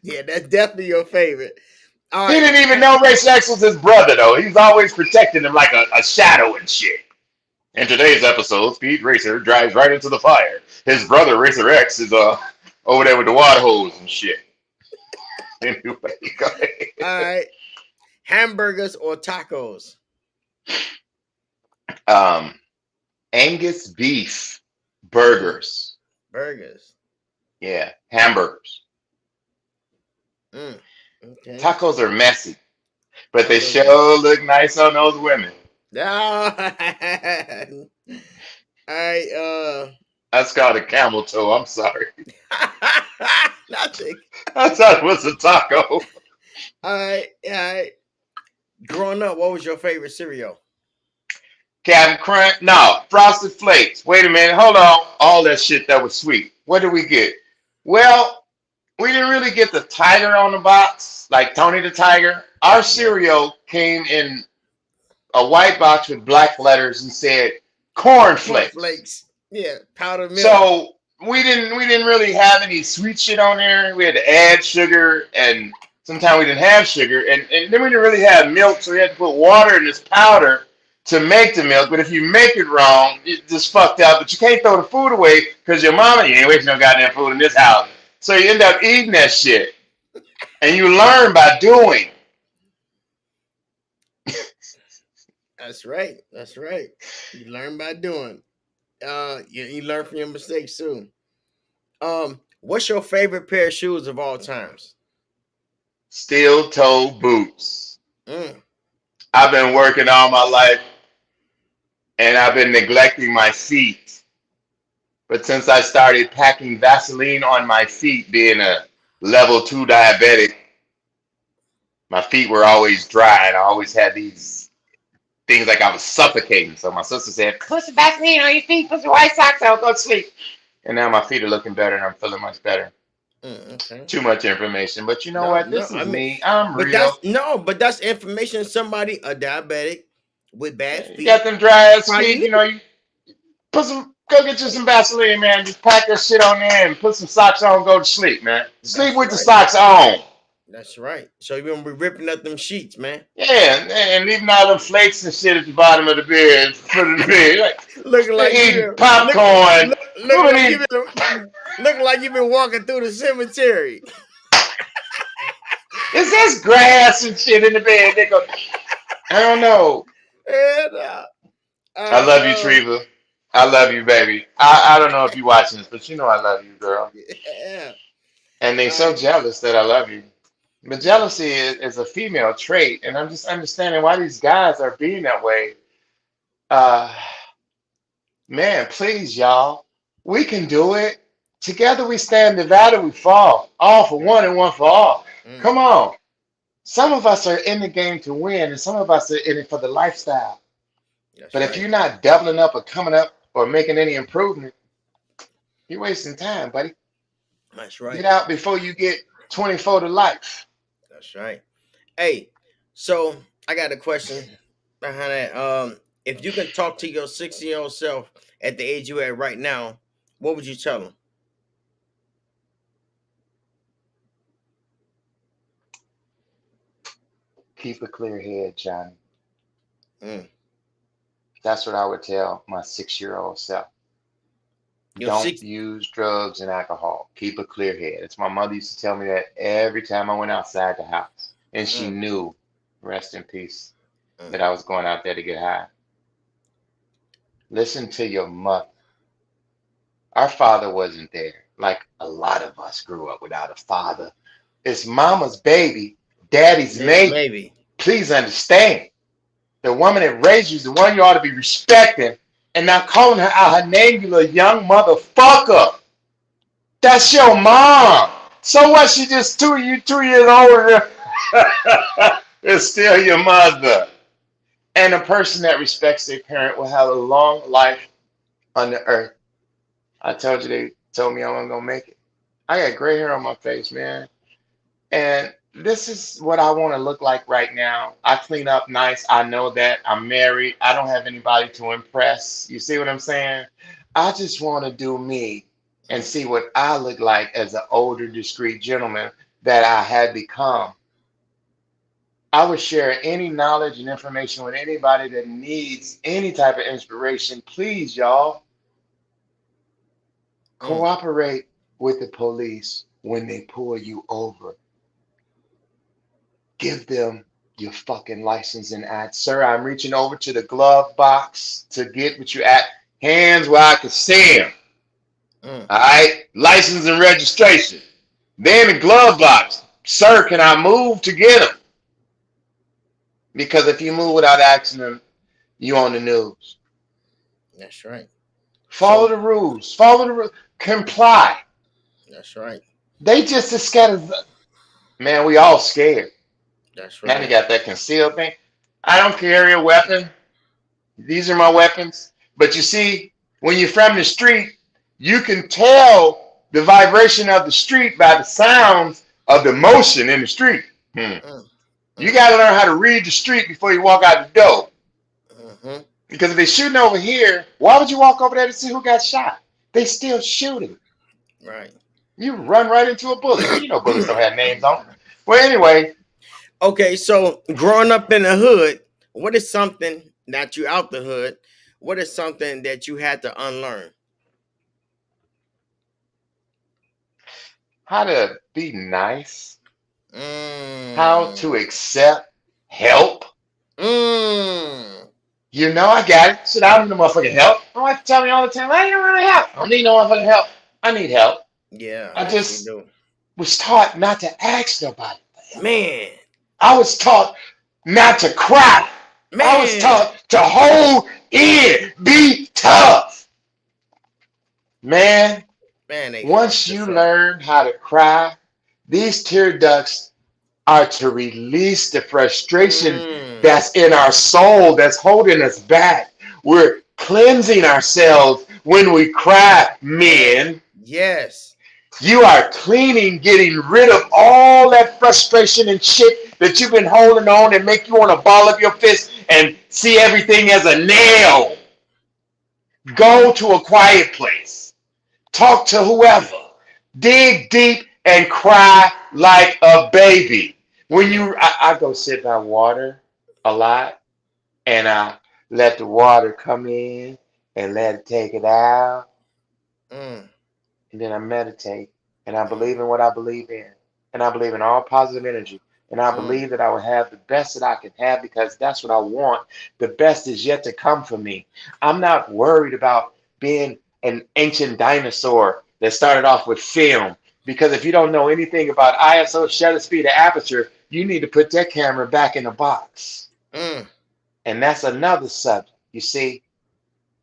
Yeah, that's definitely your favorite. All He right. didn't even know Racer X was his brother, though. He's always protecting him like a shadow and shit. In today's episode, Speed Racer drives right into the fire. His brother, Racer X, is over there with the water hose and shit. Anyway, go ahead. All right. Hamburgers or tacos? Um, Angus beef Mm, burgers. burgers. Yeah, hamburgers. Mm, okay. Tacos are messy, but they Tacos. sure look nice on those women. Ah, I That's called a camel toe. I'm sorry. nothing. I thought it was a taco. I growing up, what was your favorite cereal? Captain Crunch. No, Frosted Flakes. Wait a minute. Hold on. All that shit that was sweet. What did we get? Well, we didn't really get the tiger on the box, like Tony the Tiger. Our Yeah, cereal came in a white box with black letters and said corn flakes. cornflakes. Yeah, powdered milk. So we didn't really have any sweet shit on there. We had to add sugar, and sometimes we didn't have sugar, and then we didn't really have milk, so we had to put water in this powder to make the milk. But if you make it wrong, it just fucked up. But you can't throw the food away because your mama, you ain't wasting no goddamn food in this house. So you end up eating that shit, and you learn by doing. That's right. That's right. You learn by doing. You learn from your mistakes too. What's your favorite pair of shoes of all times? Steel toe boots. Mm, I've been working all my life, and I've been neglecting my feet. But since I started packing Vaseline on my feet, being a level 2 diabetic, my feet were always dry, and I always had these things like I was suffocating. So my sister said, "Put some Vaseline on your feet, put some white socks on, go to sleep." And now my feet are looking better, and I'm feeling much better. okay. Too much information, but you know No, what? no. This I is mean, me. I'm but real. that's no. But that's information somebody a diabetic with bad You got feet them dry ass probably feet, need. you go get you some Vaseline, man. Just pack that shit on there and put some socks on, go to sleep, man. Sleep That's with the right. socks on. That's right. So you're gonna be ripping up them sheets, man. Yeah, and leaving all them flakes and shit at the bottom of the bed, foot of the bed. Like, Looking like they you eating been popcorn. Who looking been like you eating? been looking like you've been walking through the cemetery. Is this grass and shit in the bed? They go, I don't know. And I I love you, Treva. I love you, baby. I don't know if you're watching this, but you know I love you, girl. yeah. And they so I jealous that I love you. But jealousy is a female trait, and I'm just understanding why these guys are being that way. Uh, Man, please, y'all. We can do it. Together we stand, divided we fall. All for one and one for all. mm, Come on. Some of us are in the game to win, and some of us are in it for the lifestyle. that's But if right. you're not doubling up or coming up or making any improvement, you're wasting time, buddy. That's Get right. out before you get 24 to life. That's right. Hey, so I got a question behind that. If you can talk to your 60-year-old self at the age you at right now, what would you tell him? Keep a clear head, Johnny. Mm. That's what I would tell my 6-year-old self. Your Don't six. use drugs and alcohol. Keep a clear head. It's my mother used to tell me that every time I went outside the house. And she Mm, knew, rest in peace, mm, that I was going out there to get high. Listen to your mother. Our father wasn't there. Like a lot of us grew up without a father. It's mama's baby, daddy's maybe. maybe. Please understand. The woman that raised you is the one you ought to be respecting and not calling her out her name, you little young motherfucker. That's your mom. So what? She just 2 years older. It's still your mother. And a person that respects their parent will have a long life on the earth. I told you they told me I wasn't gonna make it. I got gray hair on my face, man. And this is what I want to look like right now. I clean up nice. I know that. I'm married. I don't have anybody to impress. You see what I'm saying? I just want to do me and Mm, see what I look like as an older, discreet gentleman that I had become. I would share any knowledge and information with anybody that needs any type of inspiration. Please, y'all, mm, cooperate with the police when they pull you over. Give them your fucking licensing act. Sir, I'm reaching over to the glove box to get what you at. Hands where I can see them. Mm. All right? License and registration. Then the glove box. Sir, can I move to get them? Because if you move without asking them, you on the news. That's right. Follow So the rules. Follow the rules. Comply. that's right. They just as scared as man. We all scared. That's Now they right. got that concealed thing. I don't carry a weapon. These are my weapons. But you see, when you're from the street, you can tell the vibration of the street by the sounds of the motion in the street. Mm. You Mm. got to learn how to read the street before you walk out the door. Mm-hmm. Because if they're shooting over here, why would you walk over there to see who got shot? They still shooting. Right. You run right into a bullet. You know bullets don't have names on them. Well, anyway, Okay, so growing up in the hood, what is something that you out the hood? What is something that you had to unlearn? how to be nice, how to Mm. accept help. Mm. You know, I got it. Shit, I don't need no motherfucking help. My wife tell me all the time, I don't want to help. I don't need no motherfucking help. I need help. Yeah, I yes you just do. was taught not to ask nobody for help. Man, I was taught not to cry. I was man, taught to hold in, be tough. Man, man, they once fucked you us up. learn how to cry, these tear ducts are to release the frustration Mm. that's in our soul that's holding us back. We're cleansing ourselves when we cry, men. Yes. You are cleaning, getting rid of all that frustration and shit that you've been holding on and make you want to ball up your fist and see everything as a nail. Go to a quiet place. Talk to whoever. Dig deep and cry like a baby. When Mm. I go sit by water a lot and I let the water come in and let it take it out. Mm. And then I meditate and I Mm. believe in what I believe in. And I believe in all positive energy. And I Mm. believe that I will have the best that I can have because that's what I want. The best is yet to come for me. I'm not worried about being an ancient dinosaur that started off with film. Because if you don't know anything about ISO, shutter speed, or aperture, you need to put that camera back in the box. Mm. And that's another subject. You see,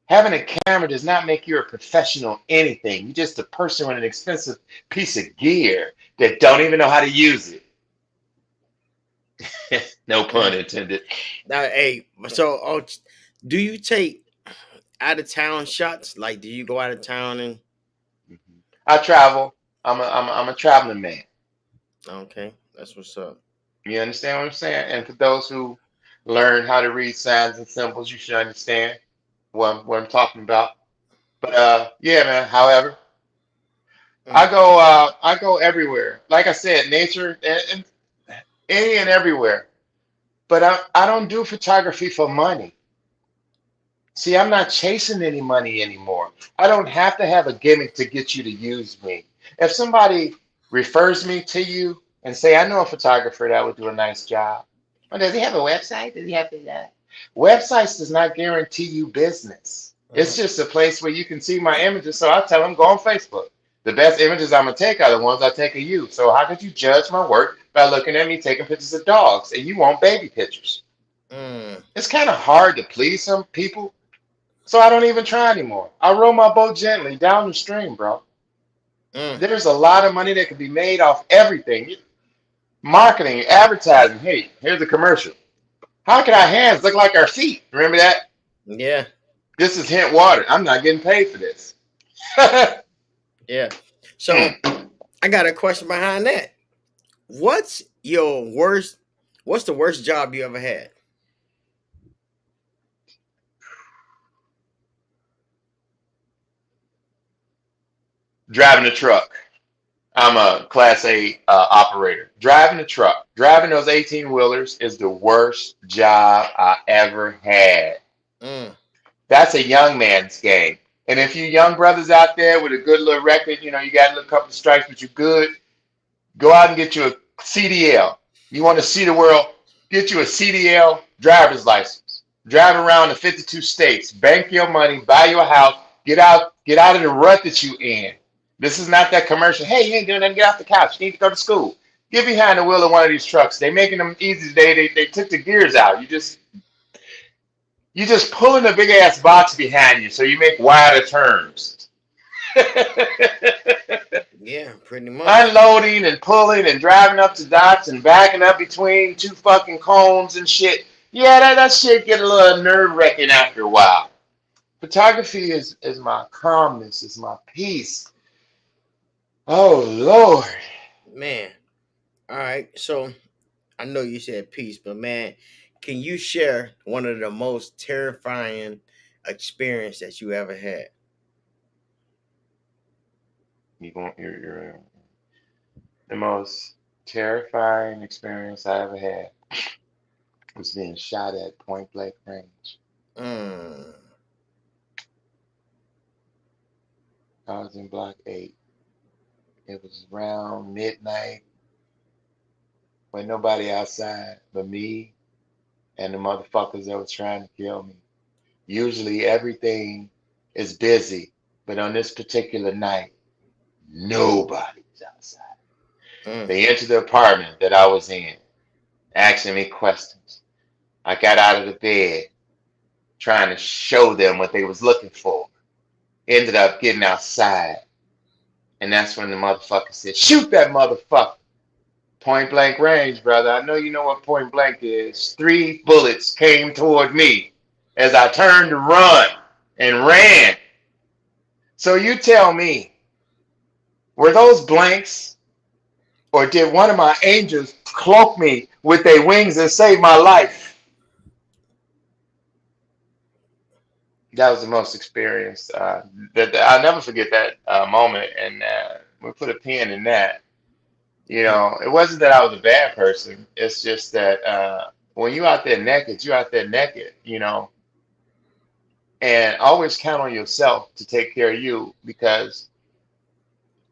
having a camera does not make you a professional anything. You're just a person with an expensive piece of gear that don't even know how to use it. No pun Mm. intended. Now, hey, so do you take out of town shots? Like, do you go out of town and I travel. I'm a traveling man. okay, that's what's up. You understand what I'm saying? And for those who learn how to read signs and symbols, you should understand what I'm talking about. But yeah, man. However, Mm. I go everywhere. Like I said, nature and any and everywhere. But I don't do photography for money. See, I'm not chasing any money anymore. I don't have to have a gimmick to get you to use me. If somebody refers me to you and say, I know a photographer that would do a nice job. Well, does he have a website? Does he have to? Websites does not guarantee you business. It's Mm. just a place where you can see my images. So I tell them, go on Facebook. The best images I'm gonna take are the ones I take of you. So how could you judge my work by looking at me taking pictures of dogs and you want baby pictures? Mm. It's kind of hard to please some people. So I don't even try anymore. I row my boat gently down the stream, bro. Mm. There's a lot of money that could be made off everything. Marketing, advertising. Hey, here's a commercial. How can our hands look like our feet? Remember that? Yeah, This is hint water. I'm not getting paid for this. yeah. So I got a question behind that. What's your worst? What's the worst job you ever had? Driving a truck. I'm a Class A operator. Driving a truck, driving those 18 wheelers is the worst job I ever had. Mm. That's a young man's game. And if you young brothers out there with a good little record, you know, you got a little couple of stripes, but you're good, go out and get you a CDL. You want to see the world. get you a CDL driver's license, drive around the 52 states, bank your money, buy your house, get out of the rut that you in. This is not that commercial. Hey, you ain't doing nothing. Get off the couch. You need to go to school. Get behind the wheel of one of these trucks. They making them easy today. They took the gears out. You just pulling a big ass box behind you so you make wider turns. Yeah, pretty much. Unloading and pulling and driving up to docks and backing up between two fucking cones and shit. Yeah, that shit get a little nerve wracking after a while. Photography is my calmness, is my peace. Oh Lord. Man. All right. So I know you said peace, but man, can you share one of the most terrifying experience that you ever had? You're the most terrifying experience I ever had was being shot at point blank range. Mm. I was in Block 8. It was around midnight with nobody outside but me and the motherfuckers that was trying to kill me. Usually everything is busy, but on this particular night, nobody's outside. Mm. They entered the apartment that I was in, asking me questions. I got out of the bed, trying to show them what they was looking for. Ended up getting outside, and that's when the motherfucker said, "Shoot that motherfucker!" Point blank range, brother. I know you know what point blank is. 3 bullets came toward me as I turned to run and ran. So you tell me, were those blanks, or did one of my angels cloak me with their wings and save my life? That was the most experience. That I'll never forget that moment, and we put a pin in that. You Mm. know, it wasn't that I was a bad person. It's just that when you out there naked, you out there naked. You know, and always count on yourself to take care of you because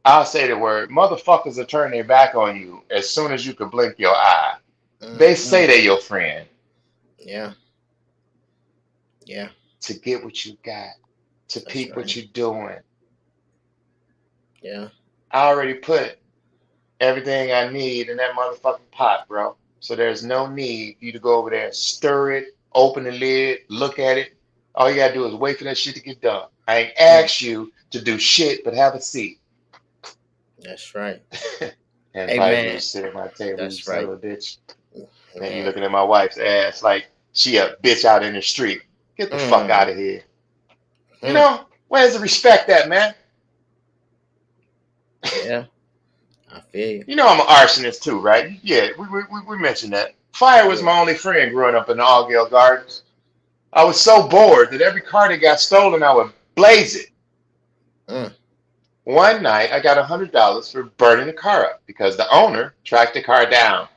I'll say the word, motherfuckers will turn their back on you as soon as you can blink your eye. They Mm-hmm. say they're your friend Yeah. Yeah. to get what you got, to That's peep what right. you're doing. Yeah. I already put everything I need in that motherfucking pot, bro. So there's no need for you to go over there, stir it, open the lid, look at it. All you gotta do is wait for that shit to get done. I ain't Mm. asked you to do shit but have a seat That's right. and Hey invite me to man. sit at my table, you That's son of right. a bitch. Man, you Man. looking at my wife's ass like she a bitch out in the street. Get the fuck out Mm. of here. You Mm. know, where's the respect at, man? Yeah. I feel you. You know I'm an arsonist too, right? Yeah, we mentioned that. Fire was Yeah. my only friend growing up in the Allgale Gardens. I was so bored that every car that got stolen, I would blaze it. Mm. One night, I got $100 for burning the car up because the owner tracked the car down.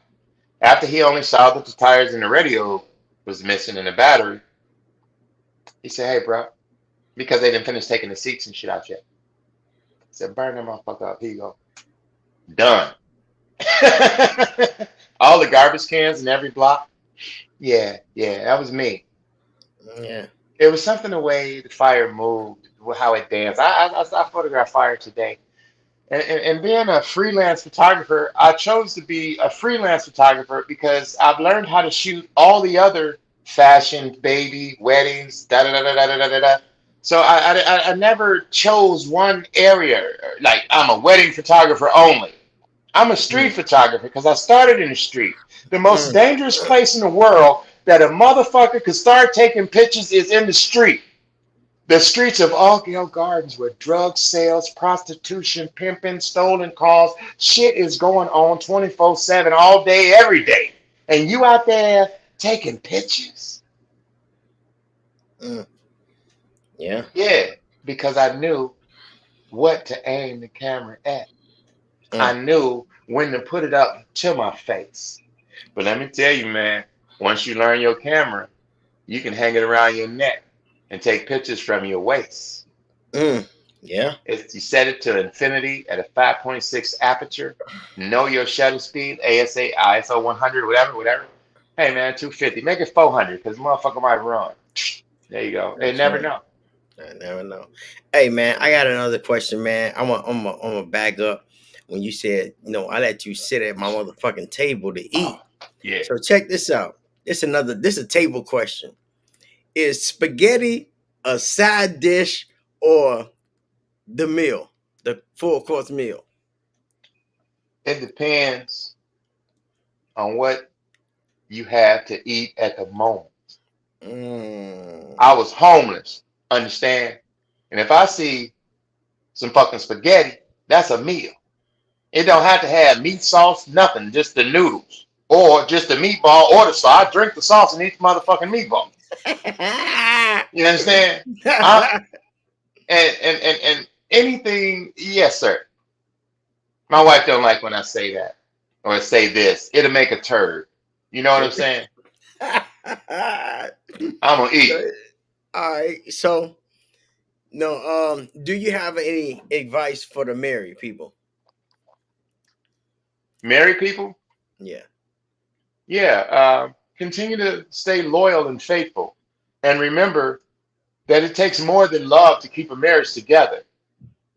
After he only saw that the tires and the radio was missing and the battery, he said, "Hey, bro," because they didn't finish taking the seats and shit out yet. He said, "Burn that motherfucker up. Here you go. Done." All the garbage cans in every block. Yeah, yeah, that was me. Yeah. It was something the way the fire moved, how it danced. I photographed fire today. And being a freelance photographer, I chose to be a freelance photographer because I've learned how to shoot all the other fashion, baby, weddings, da da da da da da da da. So I never chose one area like I'm a wedding photographer only. I'm a street Mm. photographer because I started in the street. The most Mm. dangerous place in the world that a motherfucker could start taking pictures is in the street. The streets of Allgale Gardens where drug sales, prostitution, pimping, stolen cars, shit is going on 24/7 all day, every day. And you out there taking pictures. Mm. Yeah. Yeah, because I knew what to aim the camera at. I Mm. knew when to put it up to my face. But let me tell you, man, once you learn your camera, you can hang it around your neck and take pictures from your waist. Mm. Yeah. You set it to infinity at a 5.6 aperture. Know your shutter speed, ASA, ISO 100, whatever, whatever. Hey man, 250. Make it 400 because motherfucker might run. There you go. They That's never right. know. I never know. Hey man, I got another question, man. I'm a back up when you said, I let you sit at my motherfucking table to eat. Yeah. So check this out. This is a table question. Is spaghetti a side dish or the meal, the full course meal? It depends on what you have to eat at the moment. Mm. I was homeless, understand? And if I see some fucking spaghetti, that's a meal. It don't have to have meat sauce, nothing, just the noodles. Or just the meatball or the sauce. I drink the sauce and eat the motherfucking meatball. You understand? I and anything, yes, sir. My wife don't like when I say that or say this. It'll make a turd. You know what I'm saying? I'm gonna So, eat. all right. So no, do you have any advice for the married people? Married people, Yeah. yeah, continue to stay loyal and faithful. And remember that it takes more than love to keep a marriage together.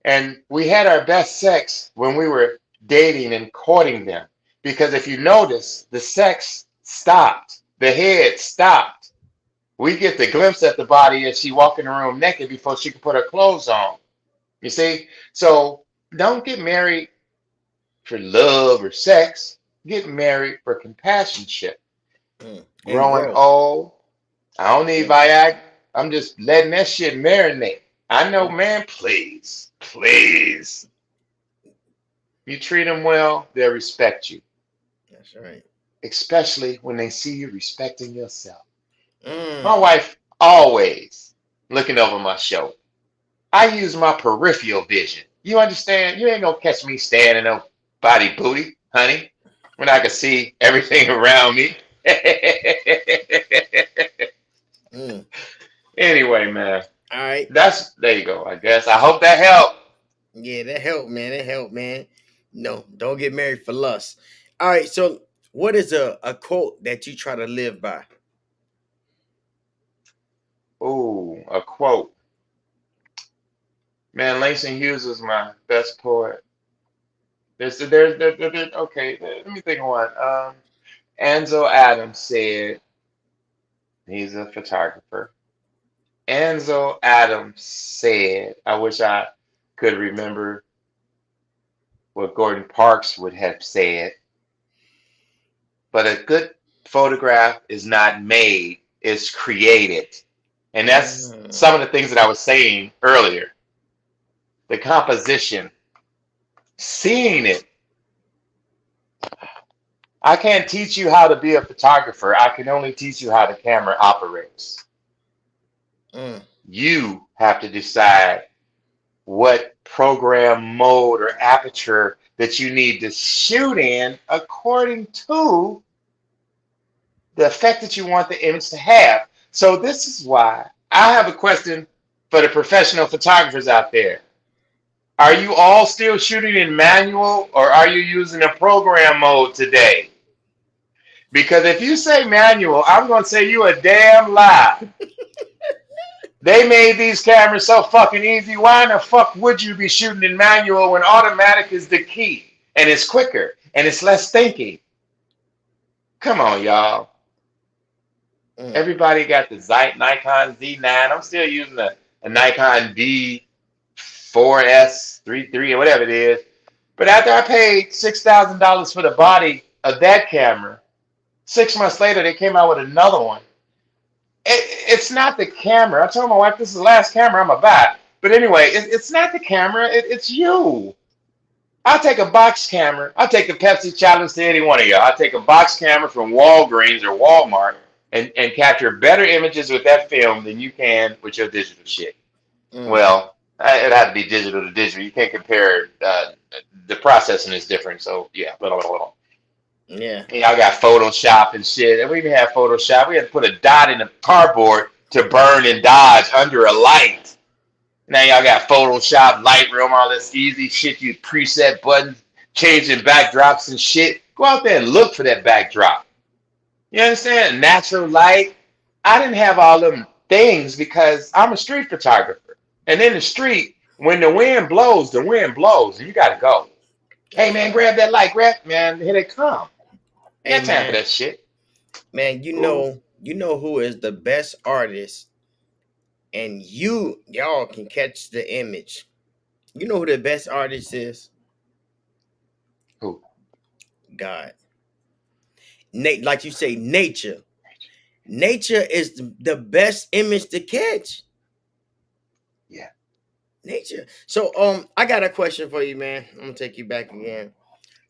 And we had our best sex when we were dating and courting them. Because if you notice, the sex stopped, the head stopped. We get the glimpse at the body as she walked in the room naked before she could put her clothes on. You see? So don't get married for love or sex. Get married for companionship. And Growing growth. old. I don't need Yeah. Viagra. I'm just letting that shit marinate. I know, Yeah. man, please, please. You treat them well, they'll respect you, That's right. especially when they see you respecting yourself. My Mm. wife always looking over my shoulder. I use my peripheral vision. You understand? You ain't gonna catch me standing no body booty, honey, when I can see everything around me. Mm. Anyway, man, All right. that's there you go. I guess I hope that helped. Yeah, that helped, man. That helped, man. No, don't get married for lust. All right. So, what is a quote that you try to live by? Ooh, a quote. Man, Langston Hughes was my best poet. Okay, let me think of one. Ansel Adams said, he's a photographer. Ansel Adams said, I wish I could remember what Gordon Parks would have said, but a good photograph is not made, it's created. And that's Mm. some of the things that I was saying earlier. The composition, seeing it. I can't teach you how to be a photographer. I can only teach you how the camera operates. Mm. You have to decide what program mode or aperture that you need to shoot in according to the effect that you want the image to have. So this is why I have a question for the professional photographers out there. Are you all still shooting in manual or are you using a program mode today? Because if you say manual, I'm going to say you a damn lie. They made these cameras so fucking easy. Why in the fuck would you be shooting in manual when automatic is the key and it's quicker and it's less thinking? Come on, y'all. Mm. Everybody got the Nikon Z9. I'm still using a Nikon D4S 33 or whatever it is. But after I paid $6,000 for the body of that camera, 6 months later they came out with another one. It's not the camera. I told my wife this is the last camera I'm gonna buy. But anyway, it's not the camera. It's you. I'll take a box camera. I'll take the Pepsi challenge to any one of y'all. I'll take a box camera from Walgreens or Walmart and capture better images with that film than you can with your digital shit. Mm. Well, it had to be digital to digital. You can't compare. The processing is different. So yeah, blah, blah, blah, blah. Yeah. Y'all got Photoshop and shit. And we even had Photoshop. We had to put a dot in the cardboard to burn and dodge under a light. Now y'all got Photoshop, Lightroom, all this easy shit. You preset buttons, changing backdrops and shit. Go out there and look for that backdrop. You understand? Natural light. I didn't have all them things because I'm a street photographer. And in the street, when the wind blows, and you gotta go. Hey That's man, right. grab that light, grab man, here they come. You Hey got time for man, that shit. man, Ooh, you know who is the best artist, and y'all can catch the image. You know who the best artist is? who? God. Like you say, nature. Nature is the best image to catch. Yeah. Nature. So I got a question for you, man. I'm gonna take you back again.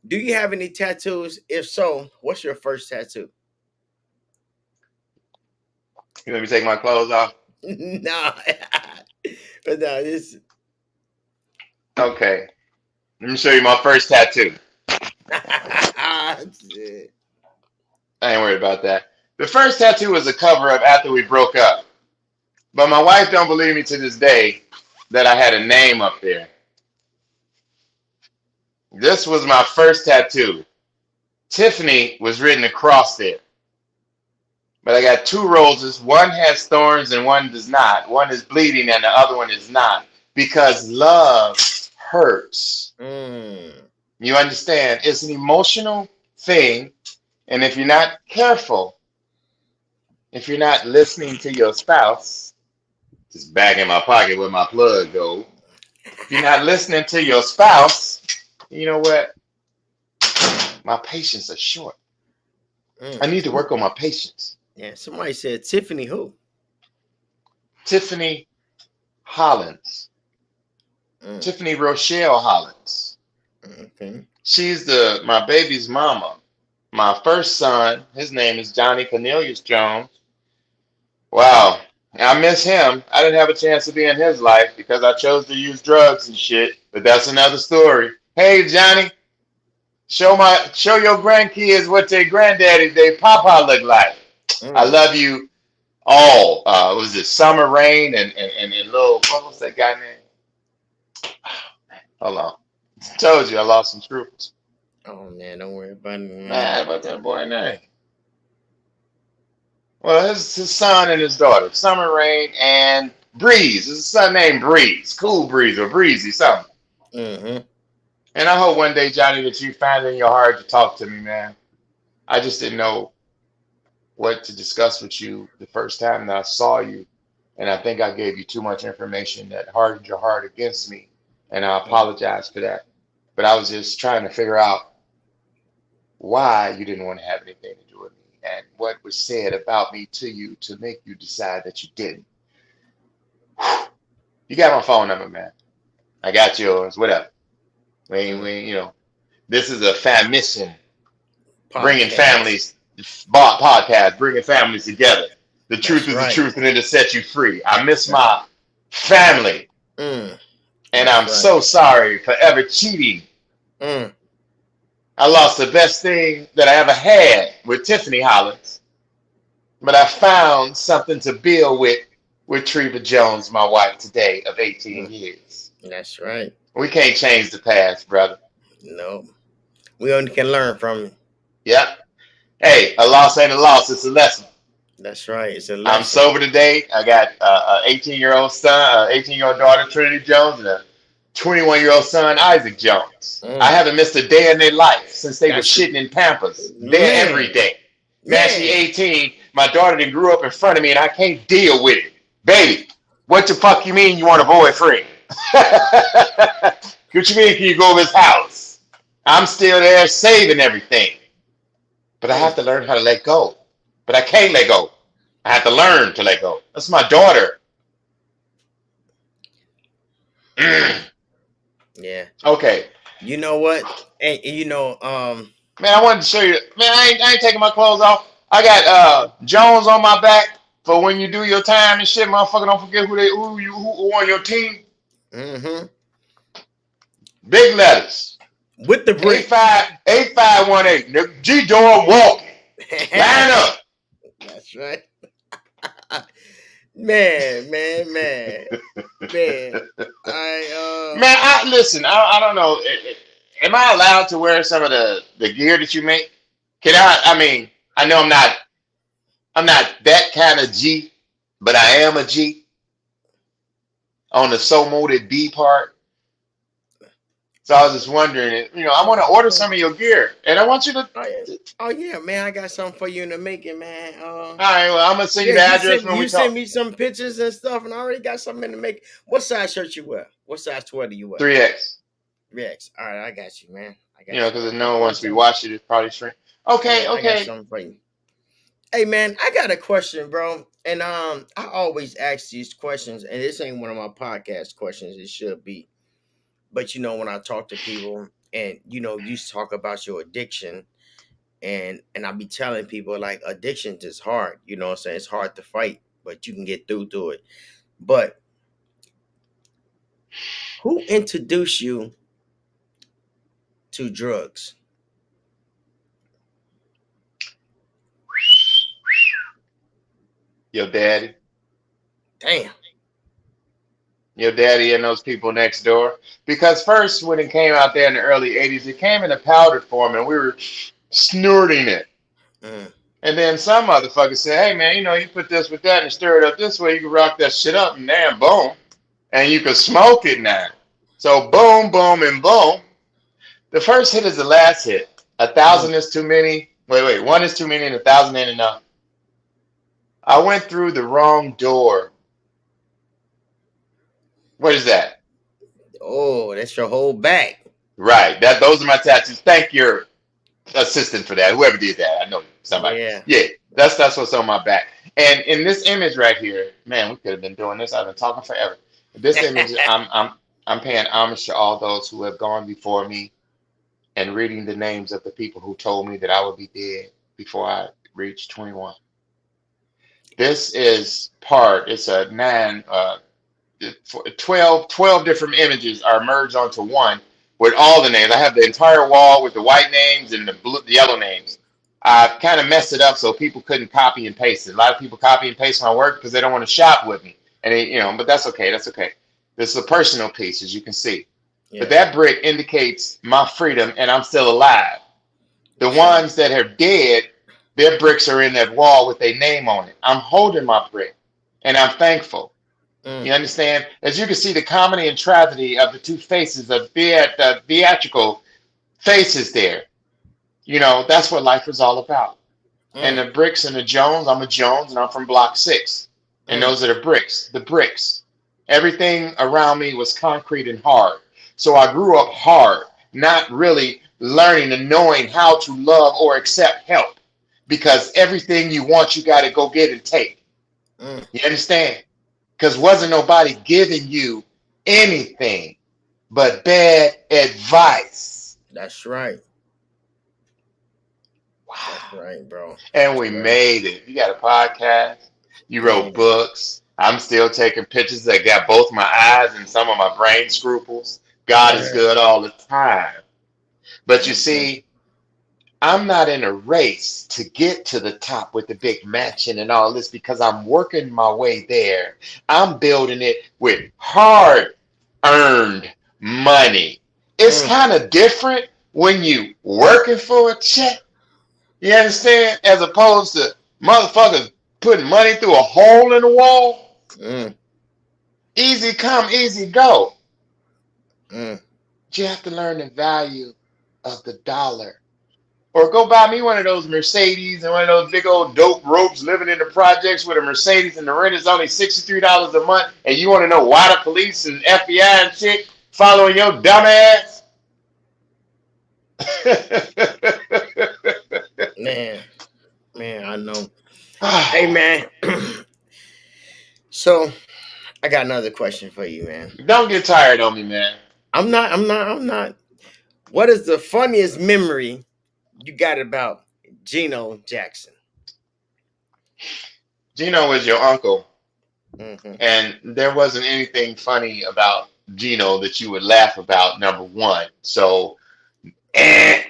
Do you have any tattoos? If so, what's your first tattoo? You let me take my clothes off? Nah. But no, this Okay. Let me show you my first tattoo. I ain't worried about that. The first tattoo was a cover up after we broke up. But my wife don't believe me to this day that I had a name up there. This was my first tattoo. Tiffany was written across there. But I got two roses. One has thorns and one does not. One is bleeding and the other one is not. Because love hurts. Mm. You understand? It's an emotional thing. And if you're not careful, if you're not listening to your spouse, just back in my pocket where my plug goes. If you're not listening to your spouse, you know what? My patience is short. I need to Some- work on my patience. yeah, somebody said Tiffany who? Tiffany Hollins. Mm. Tiffany Rochelle Hollins. Okay. She's my baby's mama. My first son, his name is Johnny Cornelius Jones. Wow. I miss him. I didn't have a chance to be in his life because I chose to use drugs and shit. But that's another story. Hey Johnny, show your grandkids what their granddaddy, their papa look like. I Mm. love you all. Was it Summer Rain and little what was that guy name? Hold on. Told you I lost some troopers. Oh man, don't worry about it, man. Man, what's that boy name? Well, his son and his daughter, Summer Rain and Breeze. His son named Breeze, Cool Breeze or Breezy, something. Mm-hmm. And I hope one day, Johnny, that you find it in your heart to talk to me, man. I just didn't know what to discuss with you the first time that I saw you. And I think I gave you too much information that hardened your heart against me. And I apologize for that. But I was just trying to figure out why you didn't want to have anything to do with me and what was said about me to you to make you decide that you didn't. You got my phone number, man. I got yours, whatever. Mm. You know, this is a fam mission, bringing Podcast. families, podcast, bringing families together. The truth That's is the right. truth, and it'll set you free. I miss That- my family, Mm. and That's I'm right. so sorry for ever cheating. Mm. I lost the best thing that I ever had with Tiffany Hollins, but I found something to build with Treva Jones, my wife today of 18 Mm. years. That's right. We can't change the past, brother. No, we only can learn from it. Yep. Hey, a loss ain't a loss, it's a lesson. That's right. It's a I'm lesson. sober today. I got an 18-year-old son, 18-year-old daughter, Trinity Jones, and a 21-year-old son, Isaac Jones. I Mm. haven't missed a day in their life since they were That's shitting in Pampers. There every man, day. Man, she man. 18. My daughter that grew up in front of me, and I can't deal with it. Baby, what the fuck you mean you want a boyfriend? What you mean can you go over his house? I'm still there saving everything. But I have Mm. to learn how to let go. But I can't let go. I have to learn to let go. That's my daughter. Yeah. Okay. You know what? And Man, I wanted to show you. Man, I ain't taking my clothes off. I got Jones on my back for when you do your time and shit, motherfucker. Don't forget who on your team. mm-hmm. Big letters. With the brick. 8518. G door walking. Line up. That's right. Man. Man. I Man, I listen. I don't know. Am I allowed to wear some of the gear that you make? Can I? I mean, I know I'm not. I'm not that kind of G, but I am a G on the so molded B part. So I was just wondering, I want to order some of your gear, and I want you to. Oh yeah. Oh yeah, man. I got something for you in the making, man. All right, well, I'm gonna send you Yeah, the address when we you sent talk. me some pictures and stuff, and I already got something in the making. What size shirt you wear? What size sweater you wear? 3X. Rex. All right, I got you, man. I got you. Because no once we watch it, it's probably shrink. Okay, Yeah, I got okay. something for you. Hey man, I got a question, bro. And I always ask these questions, and this ain't one of my podcast questions. It should be. But when I talk to people and you talk about your addiction and I be telling people like addiction is hard, what I'm saying? It's hard to fight, but you can get through to it. But who introduced you to drugs? Your daddy. Damn. Your daddy and those people next door. Because first, when it came out there in the early 80s, it came in a powdered form and we were snorting it. Mm. And then some motherfucker said, hey man, you put this with that and stir it up this way, you can rock that shit up and then boom. And you can smoke it now. So boom, boom, and boom. The first hit is the last hit. 1,000 is too many. Wait, 1 is too many and 1,000 ain't enough. I went through the wrong door. What is that? Oh, that's your whole back. Right. Those are my tattoos. Thank your assistant for that. Whoever did that. I know somebody. Yeah. That's what's on my back. And in this image right here, man, we could have been doing this. I've been talking forever. This image, I'm paying homage to all those who have gone before me and reading the names of the people who told me that I would be dead before I reached 21. This is it's a 12 different images are merged onto one with all the names. I have the entire wall with the white names and the yellow names. I kind of messed it up so people couldn't copy and paste it. A lot of people copy and paste my work because they don't want to shop with me. And but that's okay. That's okay. This is a personal piece, as you can see. Yeah. But that brick indicates my freedom and I'm still alive. The ones that are dead, their bricks are in that wall with their name on it. I'm holding my brick and I'm thankful. You understand? As you can see, the comedy and tragedy of the two faces of the theatrical faces there. That's what life is all about. And the bricks and the Jones, I'm a Jones and I'm from Block 6. And those are the bricks. The bricks. Everything around me was concrete and hard. So I grew up hard, not really learning and knowing how to love or accept help. Because everything you want, you got to go get and take. You understand? Because wasn't nobody giving you anything but bad advice. That's right. Wow. That's right, bro. And we made it. You got a podcast. You wrote books. I'm still taking pictures that got both my eyes and some of my brain scruples. God is good all the time. But you see, I'm not in a race to get to the top with the big mansion and all this because I'm working my way there. I'm building it with hard-earned money. It's kind of different when you working for a check. You understand? As opposed to motherfuckers putting money through a hole in the wall. Easy come, easy go. But you have to learn the value of the dollar. Or go buy me one of those Mercedes and one of those big old dope ropes living in the projects with a Mercedes and the rent is only $63 a month and you want to know why the police and FBI and shit following your dumb ass? Man, I know. Hey, man. So, I got another question for you, man. Don't get tired on me, man. I'm not. What is the funniest memory you got about Gino Jackson? Gino was your uncle. And there wasn't anything funny about Gino that you would laugh about, number one. So, Okay.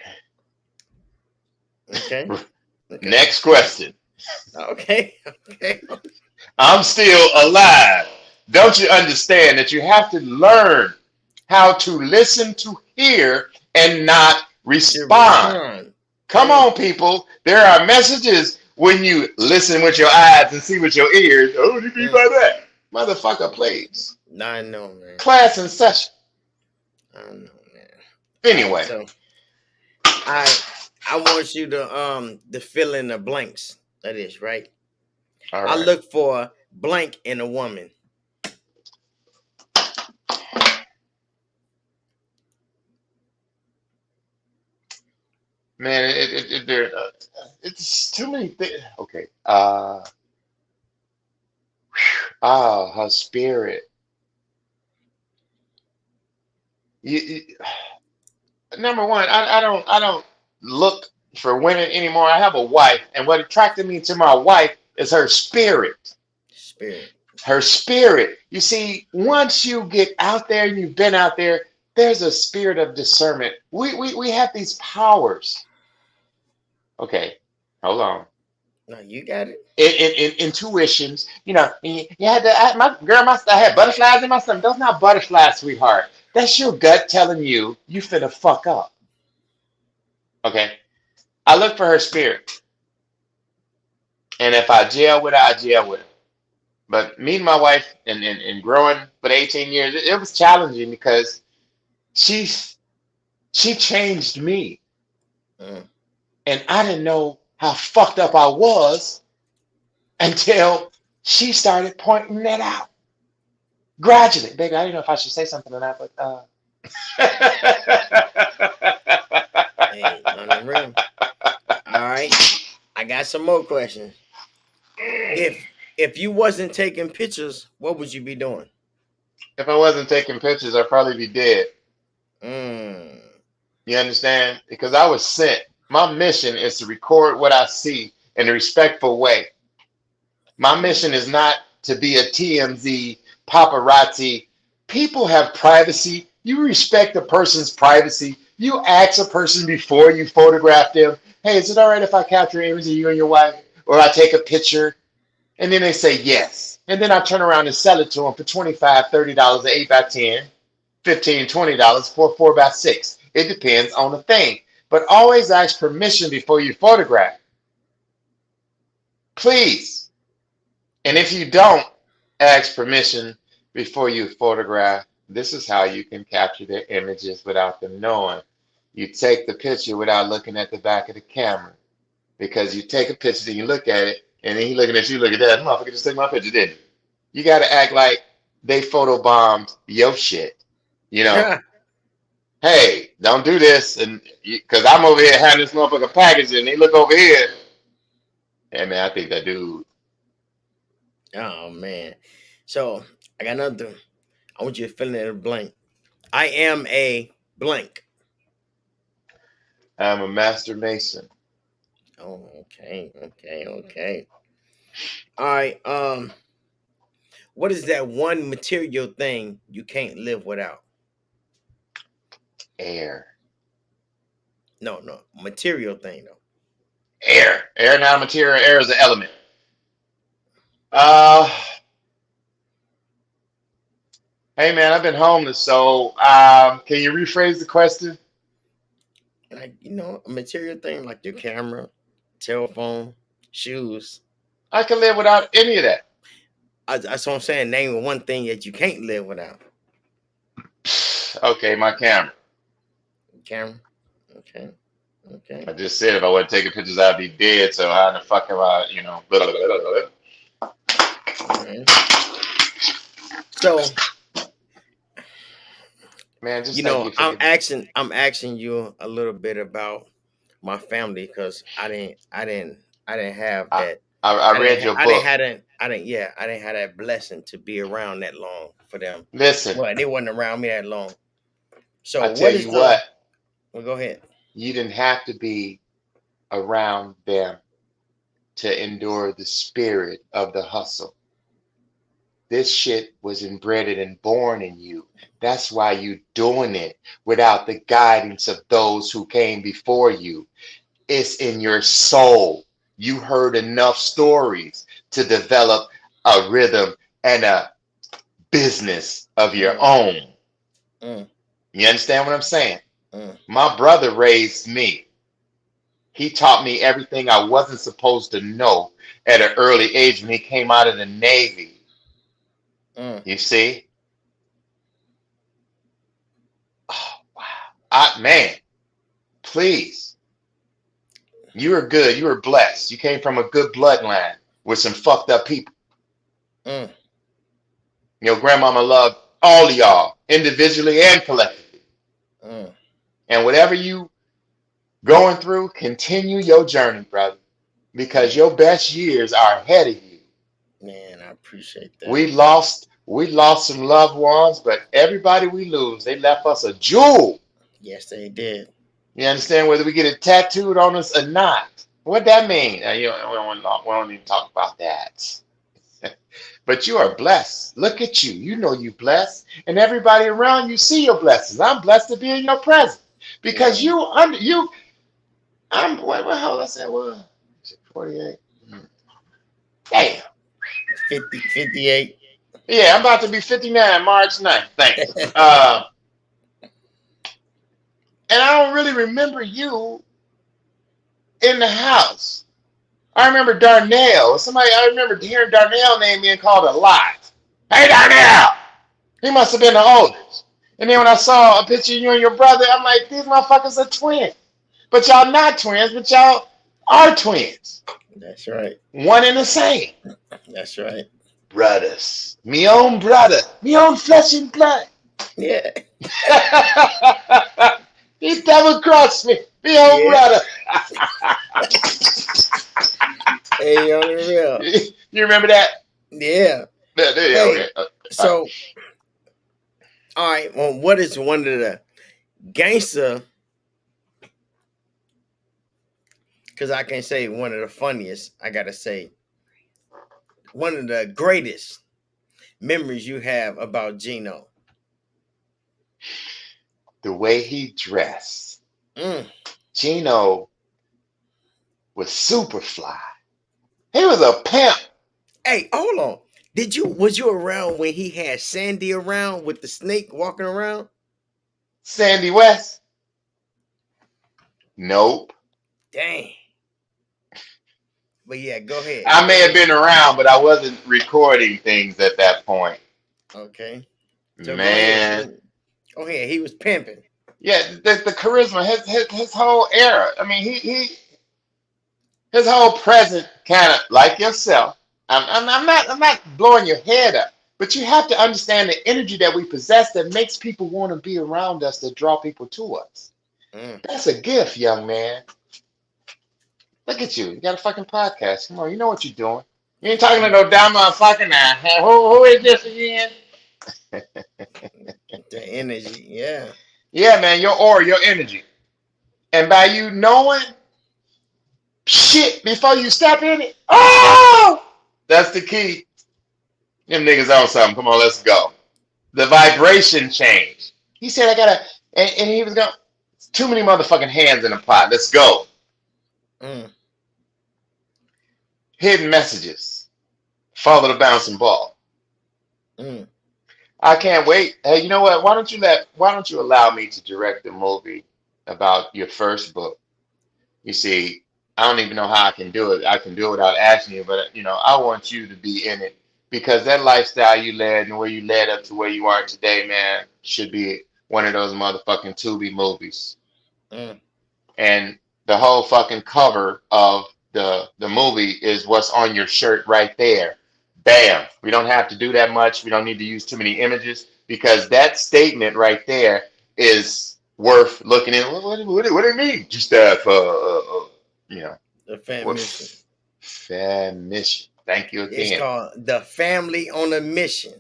Next question. Okay. I'm still alive. Don't you understand that you have to learn how to listen to hear and not respond? Come on, people. There are messages when you listen with your eyes and see with your ears. Oh, what do you mean Mm. by that? Motherfucker, please. I know, man. Class in session. I know, man. All right, Anyway, so I I want you to fill in the blanks. That is right. all I right. look for blank in a woman. Man, it's too many things. Okay. Her spirit. You, number one, I don't look for women anymore. I have a wife, and what attracted me to my wife is her spirit. Spirit. Her spirit. You see, once you get out there and you've been out there, there's a spirit of discernment. We have these powers. Okay, hold on. No, you got it. In intuitions, you had to. I had butterflies in my stomach. Those not butterflies, sweetheart. That's your gut telling you finna fuck up. Okay, I look for her spirit, and if I jail with her, I jail with her. But meeting my wife and growing for the 18 years, it was challenging because she she changed me, Mm. and I didn't know how fucked up I was until she started pointing that out gradually. Baby, I didn't know if I should say something or not, but Hey, on the rim. All right. I got some more questions. If you wasn't taking pictures, what would you be doing? if I wasn't taking pictures, I'd probably be dead. Mm. You understand? Because I was sent. My mission is to record what I see in a respectful way. My Mm. mission is not to be a TMZ paparazzi. People have privacy. You respect a person's privacy. You ask a person before you photograph them, hey, is it all right if I capture an image of you and your wife? Or I take a picture? And then they say yes. And then I turn around and sell it to them for $25, $30, an 8 by 10, $15, $20 for a 4 by 6. It depends on the thing. But always ask permission before you photograph. Please. And if you don't ask permission before you photograph, this is how you can capture their images without them knowing. You take the picture without looking at the back of the camera. Because you take a picture, then you look at it, and then he looking at you, look at that. Motherfucker just took my picture, didn't you? You got to act like they photobombed your shit. You know, hey, don't do this. And because I'm over here having this motherfucker package, and they look over here. Hey, man, I think that dude, Oh man. So I got another. I want you to fill in a blank. I am a blank. I'm a master mason. Oh, okay, okay. All right. What is that one material thing you can't live without? Air. No, no, material thing though. Air. Air, not a material. Air is an element. Uh, hey, man, I've been homeless, so can you rephrase the question? Like a material thing like your camera, telephone, shoes. I can live without any of that. That's what I'm saying. Name one thing that you can't live without. Okay, my camera. Camera. Okay. Okay. I just said if I wasn't taking pictures, I'd be dead. So how in the fuck am I, blah, blah, blah, blah, blah. All right. So Man, just thank you for I'm giving. asking you a little bit about my family because I didn't have I, that. I read your I didn't book. have that. I didn't have that blessing to be around that long for them. Listen, Well, they wasn't around me that long. I So tell what is you what, the? Well, go ahead. you didn't have to be around them to endure the spirit of the hustle. This shit was inbred and born in you. That's why you doing it without the guidance of those who came before you. It's in your soul. You heard enough stories to develop a rhythm and a business of your Mm, own. mm, You understand what I'm saying? mm, My brother raised me. He taught me everything I wasn't supposed to know at an early age when he came out of the Navy. Mm. You see? Oh, wow. Man, please. You were good. You were blessed. You came from a good bloodline with some fucked up people. Mm. Your grandmama loved all of y'all, individually and collectively. Mm. And whatever you going through, continue your journey, brother, because Man, your best years are ahead of you. man, I appreciate that. We lost some loved ones, but everybody we lose, they left us a jewel. Yes, they did. You understand? Whether we get it tattooed on us or not. What that mean? We don't even talk about that. But you are blessed. Look at you. You know you blessed, and everybody around you see your blessings. I'm blessed to be in your presence because Man, you under you. I'm what hell I said was 48. Damn. 50, 58. Yeah, I'm about to be 59 March 9th. Thanks. And I don't really remember you in the house. I remember Darnell. I remember hearing Darnell name being called a lot. Hey, Darnell! He must have been the oldest. And then when I saw a picture of you and your brother, I'm like, these motherfuckers are twins. But y'all not twins, but y'all are twins. That's right. One and the same. That's right. Brothers. Me own brother. Me own flesh and blood. Yeah. He double crossed me. Me own Yeah. brother. Hey, on the real. You remember that? Yeah. Yeah, Hey, okay. All right. so, all right. Well, what is one of the gangster? Because I can say one of the funniest. I gotta say one of the greatest memories you have about Gino. The way he dressed. Mm. Gino was super fly. He was a pimp. Hey, hold on. Was you around when he had Sandy around with the snake walking around? Sandy West? Nope. Dang. But yeah, go ahead. I may have been around, but I wasn't recording things at that point. Okay. So go Man. ahead. Go ahead. He was pimping. Yeah, the charisma, his whole era. I mean, his whole present kind of like yourself. I'm not blowing your head up, but you have to understand the energy that we possess that makes people want to be around us, that draw people to us. Mm. That's a gift, young man. Look at you. You got a fucking podcast. Come on, you know what you're doing. You ain't talking to no dumb motherfucker now. Who is this again? The energy. Yeah. Yeah, man, your aura, your energy. And by you knowing shit before you step in it, oh, that's the key. Them niggas on something. Come on, let's go. The vibration change. He said, I gotta, and he was going, too many motherfucking hands in the pot. Let's go. Mm. Hidden messages. Follow the bouncing ball. Mm. I can't wait. Hey, you know what? Why don't you allow me to direct the movie about your first book? You see, I don't even know how I can do it. I can do it without asking you, but I want you to be in it because that lifestyle you led and where you led up to where you are today, man, should be one of those motherfucking Tubi movies. Mm. And the whole fucking cover of the movie is what's on your shirt right there. Bam. We don't have to do that much. We don't need to use too many images because that statement right there is worth looking in. What do you mean? Just you know, The fam what mission. fan mission. Thank you It's again. called The Family on a Mission.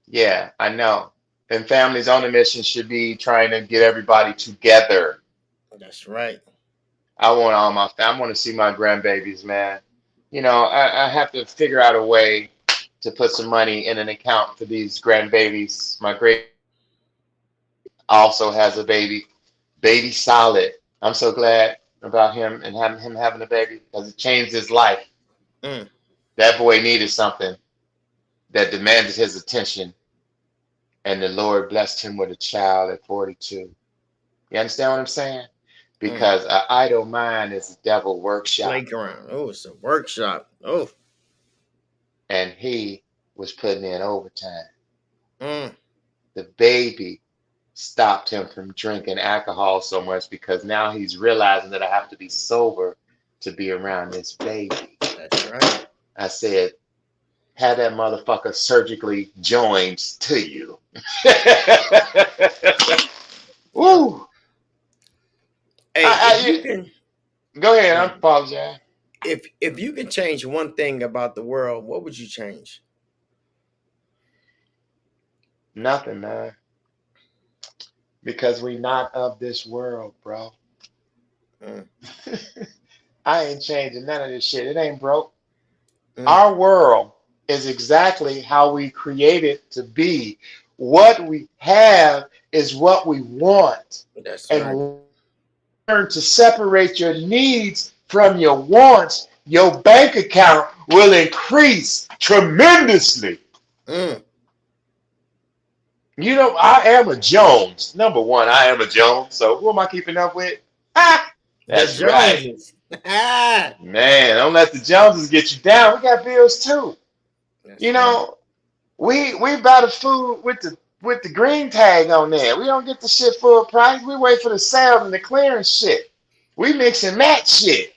Yeah, I know. And families on a mission should be trying to get everybody together. That's right. I want to see my grandbabies, man. I have to figure out a way to put some money in an account for these grandbabies. My great also has a baby, baby solid. I'm so glad about him and having him having a baby because it changed his life. Mm. That boy needed something that demanded his attention, and the Lord blessed him with a child at 42. You understand what I'm saying? because an idle mind is a devil workshop. Playground. Oh, it's a workshop. Oh. And he was putting in overtime. Mm. The baby stopped him from drinking alcohol so much because now he's realizing that I have to be sober to be around this baby. That's right. I said, have that motherfucker surgically joined to you. Woo! Hey, Go ahead, I apologize. If you could change one thing about the world, what would you change? Nothing, man. Because we not of this world, bro. Mm. I ain't changing none of this shit. It ain't broke. Our world is exactly how we create it to be. What we have is what we want. That's and right. Learn to separate your needs from your wants. Your bank account will increase tremendously. Mm. You know, I am a Jones. Number one, I am a Jones. So who am I keeping up with? Ah, that's right. Man, don't let the Joneses get you down. We got bills too. That's you know, we buy the food with the green tag on there. We don't get the shit full price. We wait for the sale and the clearance shit. We mix and match shit.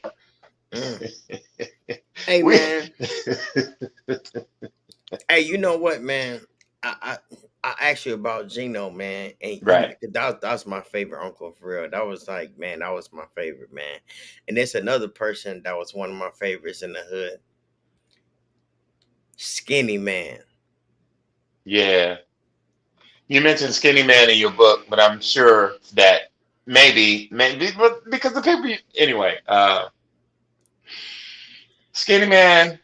Hey, man. Hey, you know what, man? I asked you about Gino, man, and Right. That's my favorite uncle for real. That was like, man, that was my favorite, man. And there's another person that was one of my favorites in the hood. Skinny Man. Yeah. You mentioned Skinny Man in your book, but I'm sure that maybe because the people anyway, Skinny Man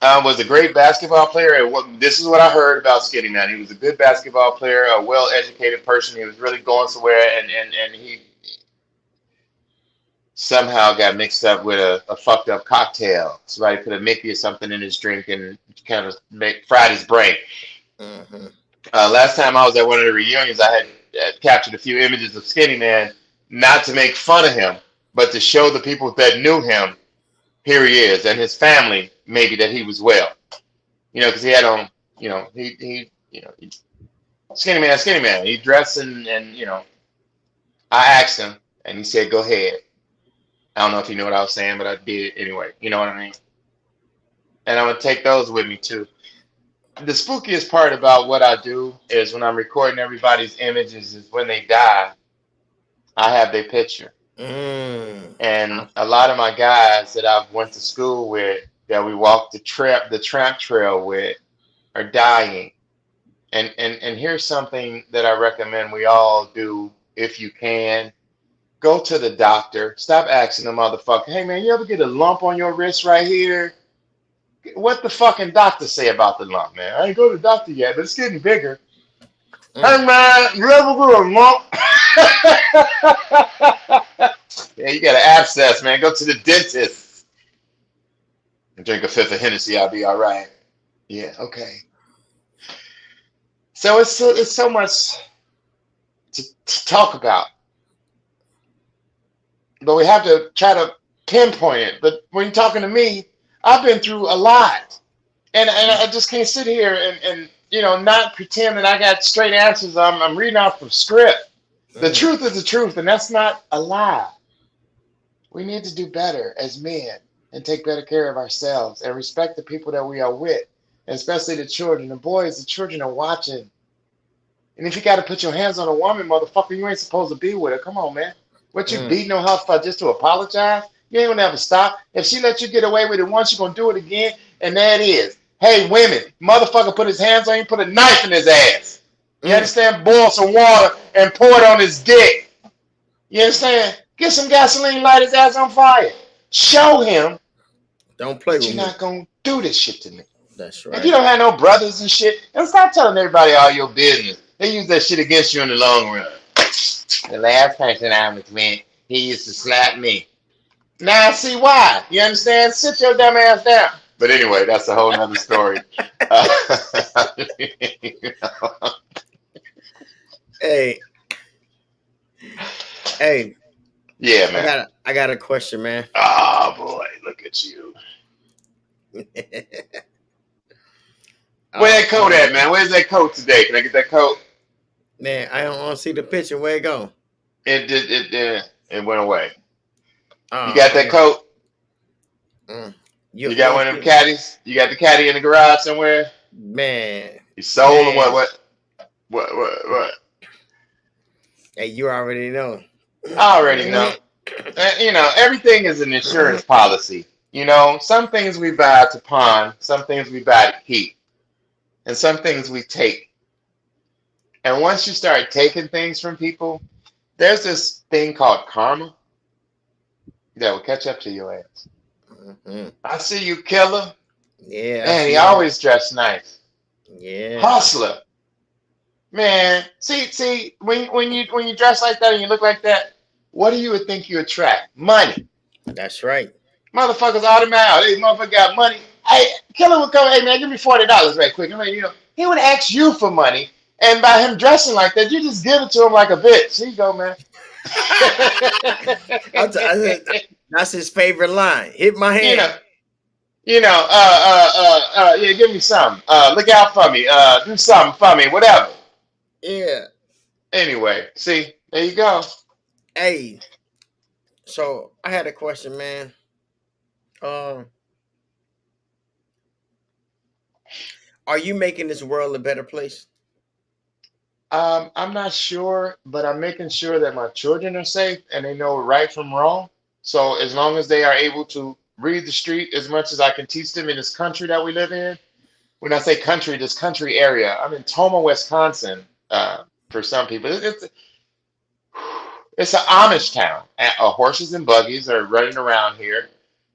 was a great basketball player. And this is what I heard about Skinny Man. He was a good basketball player, a well-educated person. He was really going somewhere, and he somehow got mixed up with a fucked up cocktail. Somebody put a Mickey or something in his drink and kind of fried his brain. Mm-hmm. Last time I was at one of the reunions, I had captured a few images of Skinny Man, not to make fun of him, but to show the people that knew him, here he is, and his family, maybe that he was well. Because he had on, Skinny Man. He dressed and I asked him, and he said, "Go ahead." I don't know if you know what I was saying, but I did anyway. You know what I mean? And I'm gonna take those with me too. The spookiest part about what I do is when I'm recording everybody's images is when they die, I have their picture. And a lot of my guys that I've went to school with, that we walked the tramp trail with, are dying. And here's something that I recommend we all do if you can. Go to the doctor. Stop asking the motherfucker, "Hey man, you ever get a lump on your wrist right here?" What the fucking doctor say about the lump, man? I ain't go to the doctor yet, but it's getting bigger. Hey man, you ever get a lump? Yeah, you got an abscess, man. Go to the dentist and drink a fifth of Hennessy. I'll be all right. Yeah, okay. So it's so much to talk about, but we have to try to pinpoint it. But when you're talking to me, I've been through a lot, and I just can't sit here and not pretend that I got straight answers. I'm reading off the script. The truth is the truth, and that's not a lie. We need to do better as men and take better care of ourselves and respect the people that we are with, and especially the children. The children are watching. And if you got to put your hands on a woman, motherfucker, you ain't supposed to be with her. Come on, man. What you beating on her for just to apologize? You ain't gonna ever stop. If she let you get away with it once, you're gonna do it again, and there it is. Hey, women, motherfucker put his hands on you, put a knife in his ass. You understand? Boil some water and pour it on his dick. You understand? Get some gasoline, light his ass on fire. Show him. Don't play with me. You're not gonna do this shit to me. That's right. If you don't have no brothers and shit, and stop telling everybody all your business. They use that shit against you in the long run. The last person I was with, he used to slap me. Now I see why. You understand? Sit your dumb ass down. But anyway, that's a whole nother story. Hey, Hey, Yeah, I man. got I got a question, man. Oh boy, look at you. Where uh, that coat um, at, man? Where's that coat today? Can I get that coat? man, I don't want to see the picture. Where it go? It went away. You Oh got that man, coat? mm. You You got don't one of them see, caddies? You got the caddy in the garage somewhere? man, You sold or what? man. What? Hey, you already know. I already know. Everything is an insurance policy. Some things we buy to pawn, some things we buy to keep, and some things we take. And once you start taking things from people, there's this thing called karma that will catch up to your ass. Mhm. I see you, killer. Yeah, I Man, he see that. always dressed nice. Yeah, Hustler. Man, see, when you dress like that and you look like that, what do you would think you attract? Money. that's right. Motherfuckers automatic. Hey, motherfucker got money. Hey, killer would come. Hey man, give me $40 right quick. I mean, he would ask you for money, and by him dressing like that, you just give it to him like a bitch. Here you go, man. That's his favorite line. Hit my you hand. know, yeah, give me some. Look out for me. Do something for me. Whatever. Yeah. Anyway, see, there you go. Hey, so I had a question, man. Um, are you making this world a better place? I'm not sure, but I'm making sure that my children are safe and they know right from wrong. So as long as they are able to read the street as much as I can teach them in this country that we live in. When I say country, this country area, I'm in Toma, Wisconsin. For some people, it's an Amish town. Horses and buggies are running around here,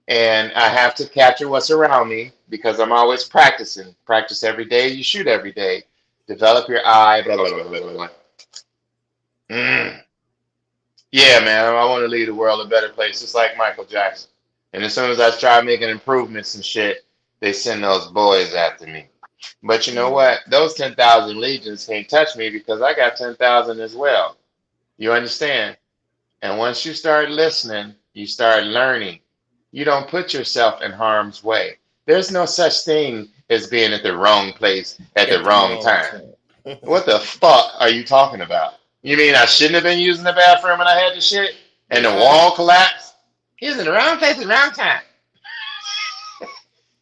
and I have to capture what's around me because I'm always practicing. Practice every day, you shoot every day. Develop your eye, blah, blah, blah, blah, blah, blah. Mm. Yeah, man, I want to leave the world a better place, just like Michael Jackson. And as soon as I start making improvements and shit, they send those boys after me. But you know Mm, what? Those 10,000 legions can't touch me because I got 10,000 as well. You understand? And once you start listening, you start learning. You don't put yourself in harm's way. There's no such thing as being at the wrong place at the at the wrong wrong time. time. What the fuck are you talking about? You mean I shouldn't have been using the bathroom when I had the shit and the Right, wall collapsed? He was in the wrong place at the wrong time.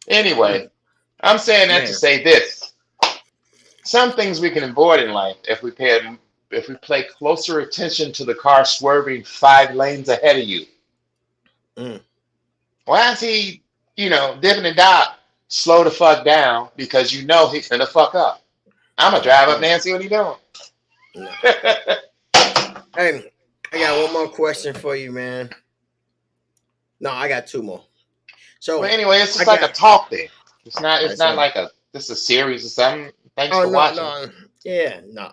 Anyway, I'm saying that to man. say this. Some things we can avoid in life if we pay closer attention to the car swerving 5 lanes ahead of you. Mm. Why is he, dipping and dot, slow the fuck down because you know he's gonna fuck up. I'm gonna drive up Uh, there and see what he doing. no. Hey, I got one more question for you, man. No, I got two more. Well, So anyway, it's I just like a got. talk thing. It's not. It's That's not right. like a series or something. Thanks Oh for no, watching. no, yeah, no.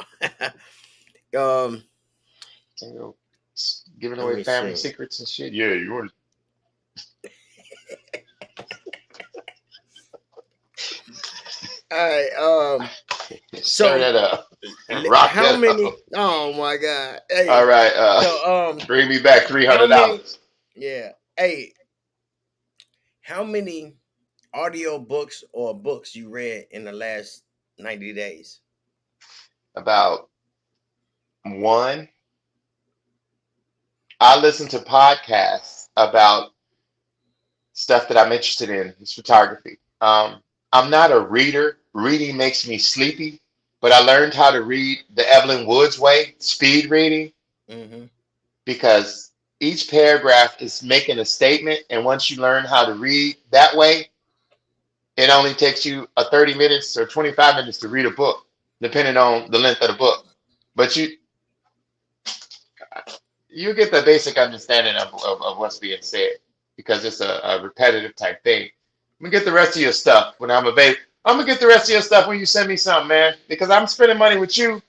um, You know, giving let away me family see. secrets and shit. Yeah, you want All right. to stir So that up and rock how that many? up. Oh my God. All Hey. right. So Bring me back three how hundred many? dollars. Yeah. Hey, how many audio books or books you read in the last 90 days? About one. I listen to podcasts about stuff that I'm interested in. It's photography. I'm not a reader. Reading makes me sleepy, but I learned how to read the Evelyn Woods way, speed reading, Mm-hmm. because each paragraph is making a statement. And once you learn how to read that way, it only takes you a 30 minutes or 25 minutes to read a book, depending on the length of the book. But you get the basic understanding of what's being said because it's a repetitive type thing. I'm gonna get the rest of your stuff when I'm available. I'm gonna get the rest of your stuff when you send me something, man, because I'm spending money with you.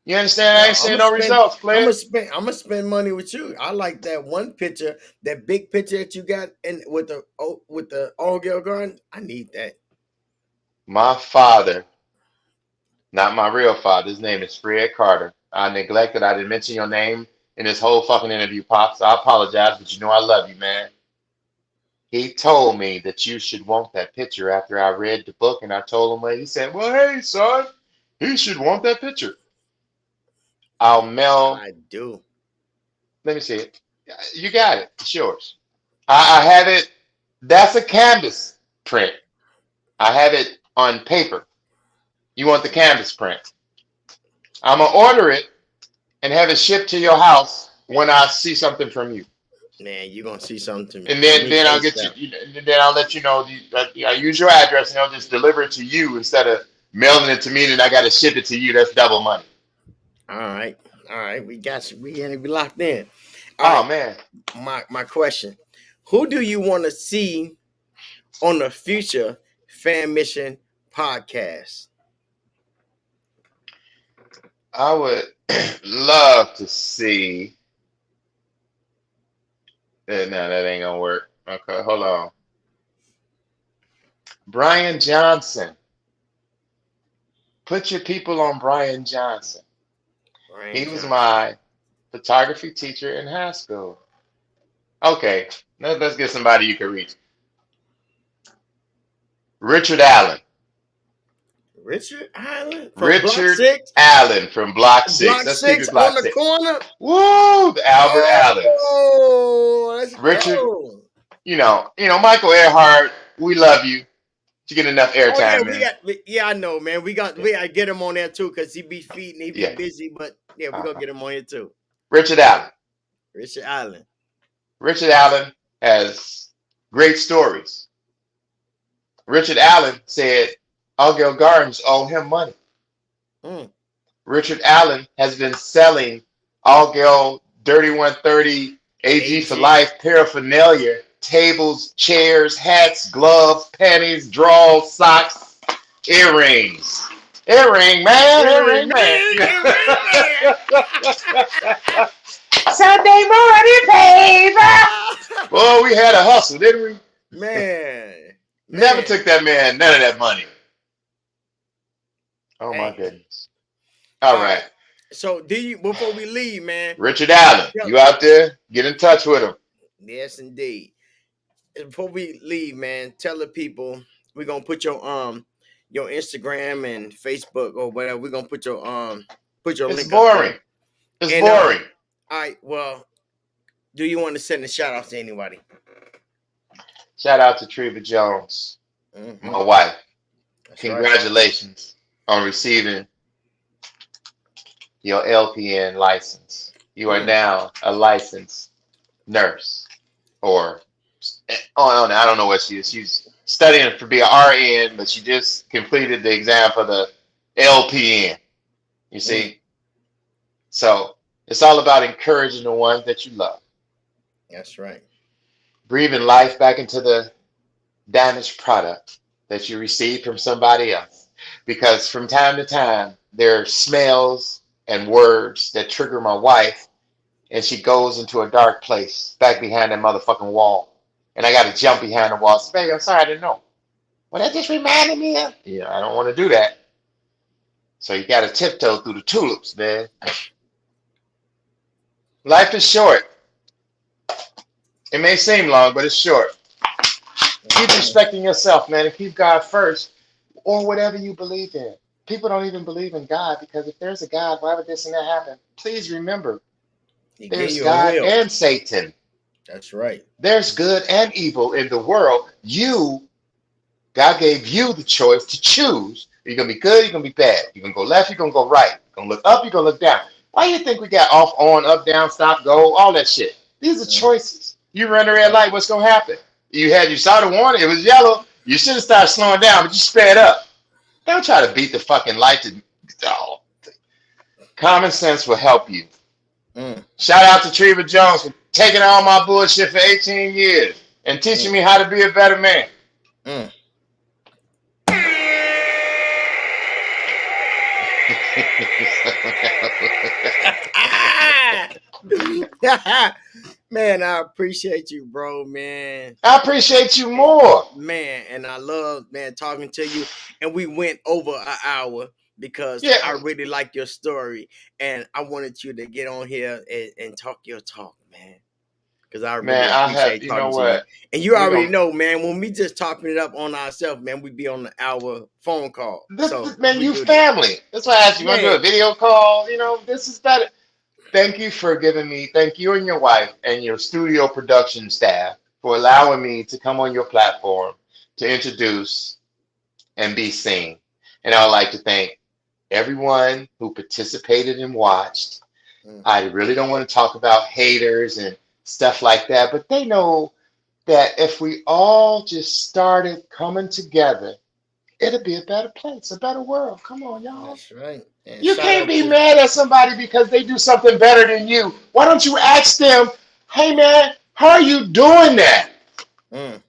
You understand? I No, ain't seeing no results, player. I'm gonna spend money with you. I like that one picture, that big picture that you got in with the all girl garden. I need that. My father, not my real father, his name is Fred Carter. I neglected, I didn't mention your name in this whole fucking interview, Pops. I apologize, but you know I love you, man. He told me that you should want that picture after I read the book, and I told him, well, he said, well, hey, son, he should want that picture. I'll mail. I do. Let me see it. You got it. It's yours. I have it. That's a canvas print. I have it on paper. You want the canvas print. I'm going to order it and have it shipped to your house when I see something from you. Man, you're going to see something. And then I'll get you, then I'll let you know, I use your address and I'll just deliver it to you instead of mailing it to me and I got to ship it to you. That's double money. All right. We got you. We locked in. All right. Man. My question. Who do you want to see on the future Fan Mission podcast? I would love to see. No, that ain't gonna work. Okay, hold on. Brian Johnson. Put your people on Brian Johnson. He was my photography teacher in high school. Okay, let's get somebody you can reach. Richard Allen. Richard Allen? Richard Allen from Block 6. Block 6 on the corner? Woo! The Albert Allens. Oh, let's Richard, go. You know, Michael Earhart, we love you. To get enough airtime, man. I know, man. We gotta get him on there too, because he be feeding, he be busy, but we're gonna get him on here too. Richard Allen. Richard Allen. Richard Allen has great stories. Richard Allen said Altgeld Gardens owe him money. Richard Allen has been selling Altgeld Dirty 130 AG for Life paraphernalia, tables, chairs, hats, gloves, panties, drawers, socks, earrings. Earring man. Sunday morning, baby. Boy, we had a hustle, didn't we? Man. Never took that man none of that money. Oh my goodness. All right. So before we leave, man. Richard Allen, you out there? Get in touch with him. Yes, indeed. Before we leave, man, tell the people we're gonna put your Instagram and Facebook or whatever. We're gonna put your link. It's boring. It's boring. All right. Well, do you want to send a shout out to anybody? Shout out to Treva Jones, my wife. That's congratulations on receiving your LPN license. You are now a licensed nurse, or I don't know what she is. She's studying to be an RN, but she just completed the exam for the LPN. You see? So it's all about encouraging the ones that you love. That's right. Breathing life back into the damaged product that you received from somebody else. Because from time to time, there are smells and words that trigger my wife, and she goes into a dark place back behind that motherfucking wall. And I got to jump behind the wall. Say, baby, I'm sorry, I didn't know. Well, that just reminded me of. Yeah, I don't want to do that. So you got to tiptoe through the tulips, man. Life is short. It may seem long, but it's short. Keep respecting yourself, man, and keep God first, or whatever you believe in. People don't even believe in God, because if there's a God, why would this and that happen? Please remember, there's God and Satan. That's right. There's good and evil in the world. God gave you the choice to choose. You're going to be good, you're going to be bad. You're going to go left, you're going to go right. You're going to look up, you're going to look down. Why do you think we got off, on, up, down, stop, go, all that shit? These are choices. You run the red light, what's going to happen? You saw the warning, it was yellow. You should have started slowing down, but you sped up. Don't try to beat the fucking light. Common sense will help you. Shout out to Treva Jones for taking all my bullshit for 18 years and teaching me how to be a better man. Man, I appreciate you, bro, man. I appreciate you more. Man, and I love, man, talking to you. And we went over an hour, because Yeah, I really like your story, and I wanted you to get on here and talk your talk, man. Because I really man. I have. appreciate You know talking to you. what? And you We're already gonna. know, man, when we just talking it up on ourselves, man, we be on the hour phone call. So Man, we you do this. family. That's why I asked you. Want to do Yeah. a video call? You know, this is better. Thank you for giving me. Thank you and your wife and your studio production staff for allowing me to come on your platform to introduce and be seen. And I would like to thank everyone who participated and watched. Mm. I really don't want to talk about haters and stuff like that, but they know that if we all just started coming together, it'll be a better place, a better world. Come on, y'all. That's right. And You shout can't out be to mad at somebody because they do something better than you. Why don't you ask them, hey man, how are you doing that? mm,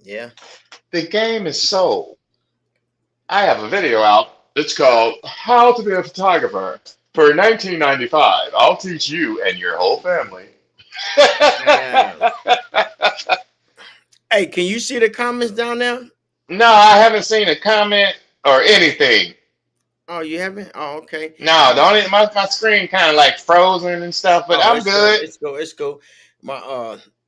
yeah. The game is sold. I have a video out. It's called How to Be a Photographer for 1995. I'll teach you and your whole family. Yeah. Hey, can you see the comments down there? No, I haven't seen a comment or anything. Oh, you haven't? Oh, okay. No, the My only my screen kind of like frozen and stuff, but oh, I'm it's go, good. it's go, it's go.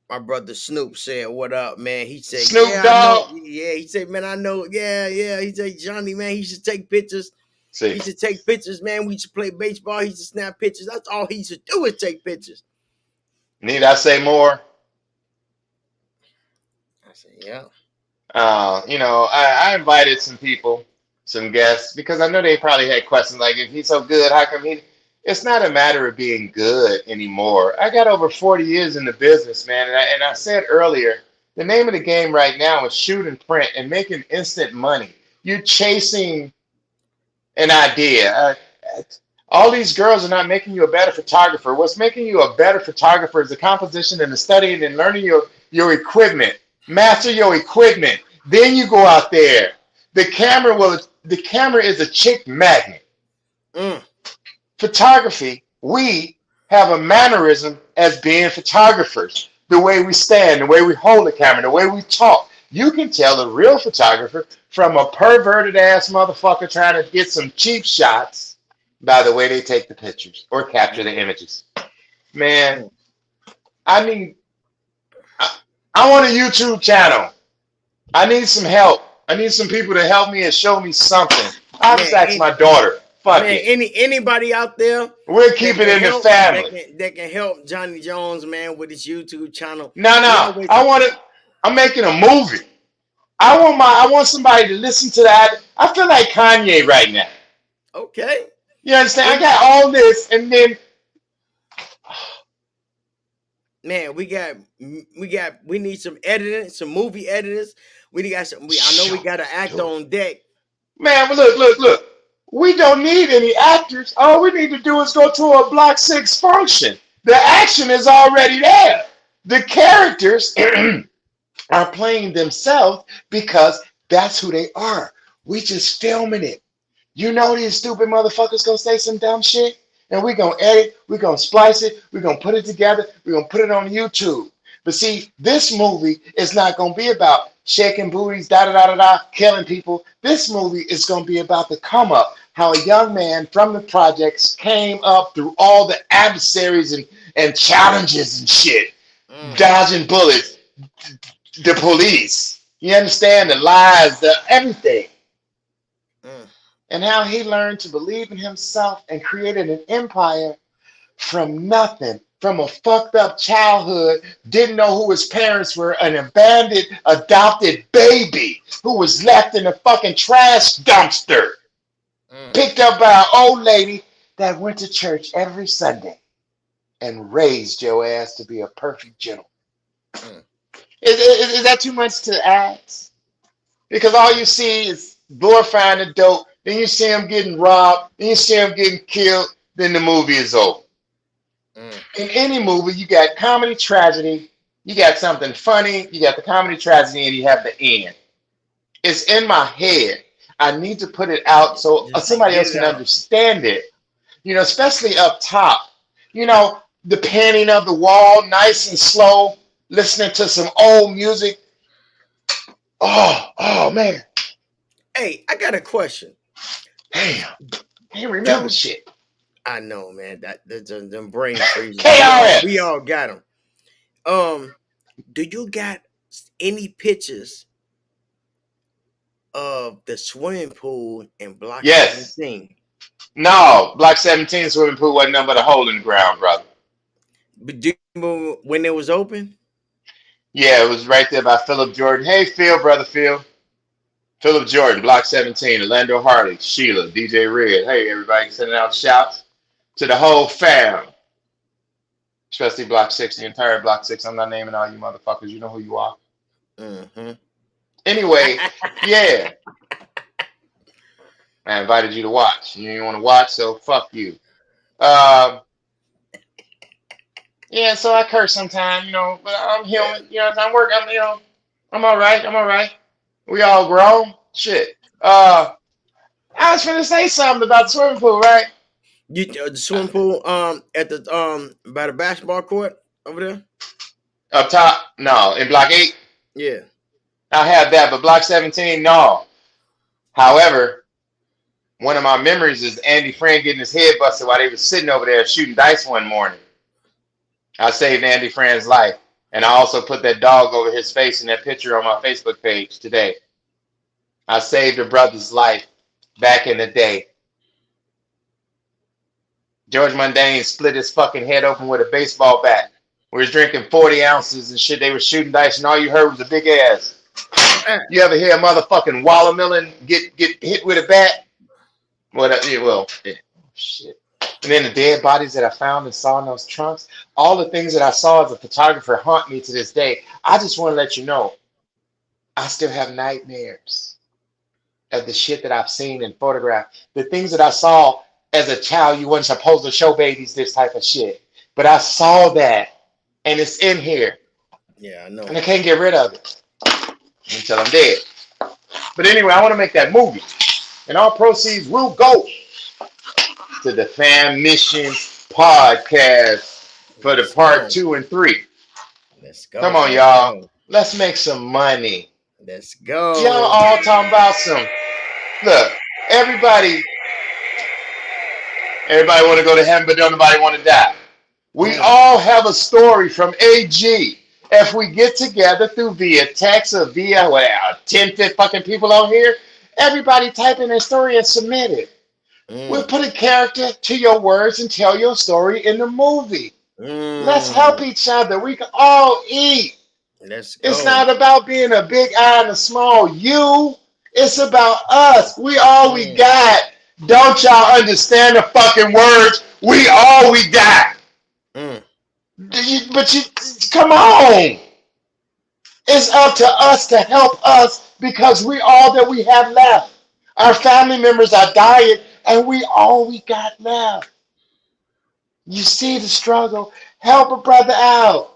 My brother Snoop said, "What up, man?" He said, Snoop "Yeah, I know. Dogg. Yeah." He said, "Man, I know. Yeah, yeah." He said, "Johnny, man, he should take pictures. See, He should take pictures, man. We should play baseball. He should snap pictures. That's all he should do is take pictures." need I say more? I said, "Yeah, I invited some people, some guests, because I know they probably had questions like, if he's so good, how come he? It's not a matter of being good anymore. I got over 40 years in the business, man, and I said earlier, the name of the game right now is shoot and print and making instant money. You're chasing an idea. All these girls are not making you a better photographer. What's making you a better photographer is the composition and the studying and learning your equipment. Master your equipment. Then you go out there. The camera is a chick magnet. mm, Photography, we have a mannerism as being photographers. The way we stand, the way we hold the camera, the way we talk. You can tell a real photographer from a perverted ass motherfucker trying to get some cheap shots by the way they take the pictures or capture the images. Man, mm. I need, I, I want a YouTube channel. I need some help. I need some people to help me and show me something. I just man, asked my daughter, fuck man, it. anybody out there We'll that keep it can in the help, family. that can help Johnny Jones, man, with his YouTube channel. No, We no. always I want it. I'm making a movie. I want somebody to listen to that. I feel like Kanye right now. okay. You understand? I We got all this, and then man, we need some editing, some movie editors. We got some. I know we got an actor dude, on deck. man, but look. We don't need any actors. All we need to do is go to a Block 6 function. The action is already there. The characters are playing themselves because that's who they are. We just filming it. You know these stupid motherfuckers gonna say some dumb shit, and we're gonna edit, we're gonna splice it, we're gonna put it together, we're gonna put it on YouTube. But see, this movie is not gonna be about shaking booties, da da da da da, killing people. This movie is gonna be about the come up, how a young man from the projects came up through all the adversaries and challenges and shit, Mm, dodging bullets, the police. You understand the lies, the everything, mm. and how he learned to believe in himself and created an empire from nothing, from a fucked up childhood, didn't know who his parents were, an abandoned, adopted baby who was left in a fucking trash dumpster, Mm, picked up by an old lady that went to church every Sunday and raised your ass to be a perfect gentleman. mm. Is that too much to ask? Because all you see is glorifying the dope, then you see him getting robbed, then you see him getting killed, then the movie is over. Mm. In any movie, you got comedy, tragedy, you got something funny, you got the comedy, tragedy, and you have the end. It's in my head. I need to put it out so Just somebody get else it can out. understand it. Especially up top. The panning of the wall, nice and slow, listening to some old music. Oh man. Hey, I got a question. Damn, can't remember Dude, shit. I know, man. That's them brain freezes. We KRS. all got them. Do you got any pictures of the swimming pool in Block Yes. 17? No, Block 17 swimming pool wasn't nothing but a hole in the ground, brother. But do you remember when it was open? Yeah, it was right there by Philip Jordan. Hey, Phil, brother Phil. Philip Jordan, Block 17, Orlando Harley, Sheila, DJ Red. Hey, everybody, sending out shouts to the whole fam. Especially Block 6, the entire Block 6. I'm not naming all you motherfuckers. You know who you are. Mm-hmm. Anyway, yeah. I invited you to watch. You didn't want to watch, so fuck you. Um, yeah, so I curse sometimes, but I'm human. I'm all right. I'm all right. We all grown. Shit. I was finna say something about the swimming pool, right? The swimming pool at the by the basketball court over there? Up top, no. In Block 8, Yeah. I have that, but Block 17, no. However, one of my memories is Andy Friend getting his head busted while they was sitting over there shooting dice one morning. I saved Andy Friend's life. And I also put that dog over his face in that picture on my Facebook page today. I saved a brother's life back in the day. George Mundane split his fucking head open with a baseball bat. We was drinking 40 ounces and shit. They were shooting dice, and all you heard was a big ass. You ever hear a motherfucking watermelon get hit with a bat? Shit. And then the dead bodies that I found and saw in those trunks, all the things that I saw as a photographer haunt me to this day. I just want to let you know, I still have nightmares of the shit that I've seen and photographed. The things that I saw as a child, you weren't supposed to show babies this type of shit. But I saw that, and it's in here. Yeah, I know. And I can't get rid of it until I'm dead. But anyway, I want to make that movie. And all proceeds will go to the Fam Mission podcast for the part 2 and 3. Let's go. Come on, y'all. Let's make some money. Let's go. Y'all all talking about some. Look, everybody want to go to heaven, but don't nobody want to die. We all have a story from AG. If we get together via text or via 10 fucking people on here, everybody type in their story and submit it. We'll put a character to your words and tell your story in the movie. Let's help each other. We can all eat. Let's go. It's not about being a big I and a small you. It's about us. We all we got. Don't y'all understand the fucking words? We all we got. Come on. It's up to us to help us because we all that we have left. Our family members are dying and we all we got left. You see the struggle. Help a brother out.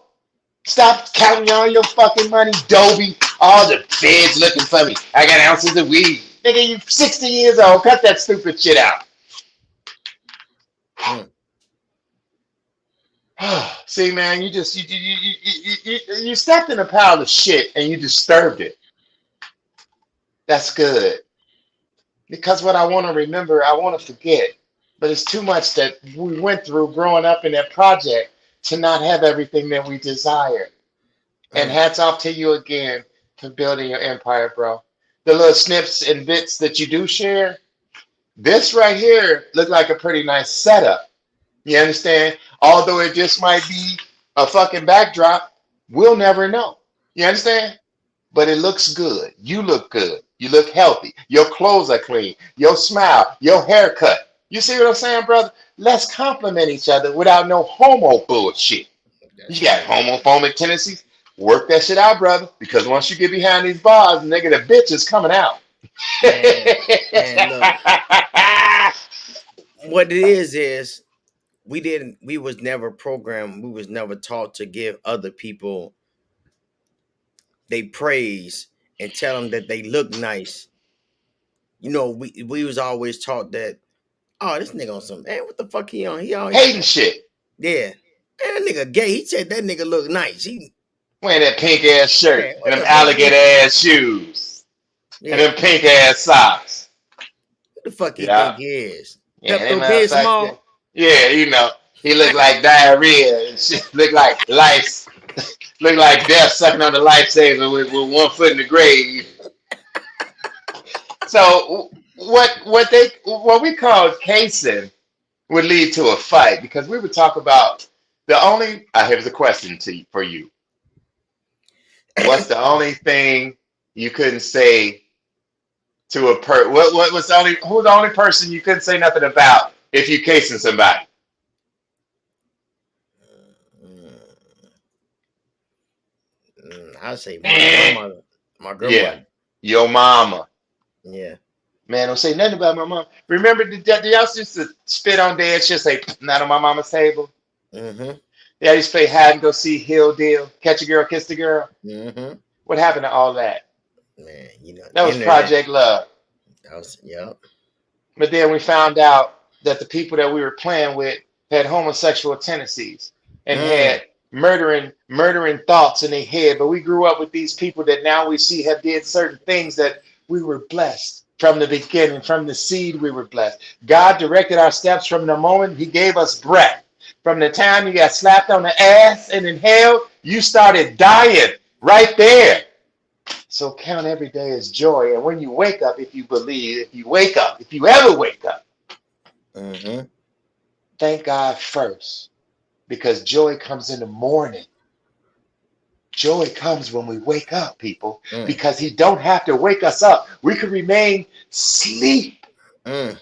Stop counting all your fucking money, Dobie. All the feds looking for me. I got ounces of weed. Nigga, you 60 years old. Cut that stupid shit out. See, man, you stepped in a pile of shit and you disturbed it. That's good. Because what I want to remember, I want to forget. But it's too much that we went through growing up in that project to not have everything that we desire. And hats off to you again for building your empire, bro. The little snips and bits that you do share, this right here looked like a pretty nice setup. You understand? Although it just might be a fucking backdrop, we'll never know. You understand? But it looks good. You look good. You look healthy. Your clothes are clean. Your smile, your haircut. You see what I'm saying, brother? Let's compliment each other without no homo bullshit. You got homophobic tendencies? Work that shit out, brother. Because once you get behind these bars, nigga, the bitch is coming out. Man, what it is we was never programmed, we was never taught to give other people they praise and tell them that they look nice. We was always taught that, oh, this nigga on some, man, what the fuck he on? He always hating shit. Yeah. Man, that nigga gay. He said that nigga look nice. He wearing that pink ass shirt and them alligator ass shoes and them pink ass socks. Who the fuck he Yeah. think he is? Yeah, they Pepto motherfucker. Bismol? Yeah, he looked like diarrhea and shit. Looked like life. Looked like death sucking on the lifesaver with one foot in the grave. So what we call casing would lead to a fight because we would talk about the only. Here's a question for you. What's the only thing you couldn't say to a What was the only? Who's the only person you couldn't say nothing about if you casing somebody? I say my mother, my Yeah, grandmother. your mama. Yeah. Man, don't say nothing about my mom. Remember, the y'all used to spit on dead shit, say, not on my mama's table? Mm-hmm. Yeah, I used to play hide and go see Hill Deal, catch a girl, kiss the girl. Mm-hmm. What happened to all that? Man, That was internet. Project Love. That was, yep. But then we found out that the people that we were playing with had homosexual tendencies and Mm. had murdering thoughts in their head. But we grew up with these people that now we see have did certain things that we were blessed from the beginning, from the seed we were blessed. God directed our steps from the moment He gave us breath. From the time you got slapped on the ass and inhaled, you started dying right there. So count every day as joy. And when you wake up, if you believe, if you wake up, if you ever wake up, Mm-hmm. thank God first because joy comes in the morning. Joy comes when we wake up, people, Mm. because He don't have to wake us up. We can remain sleep. Mm.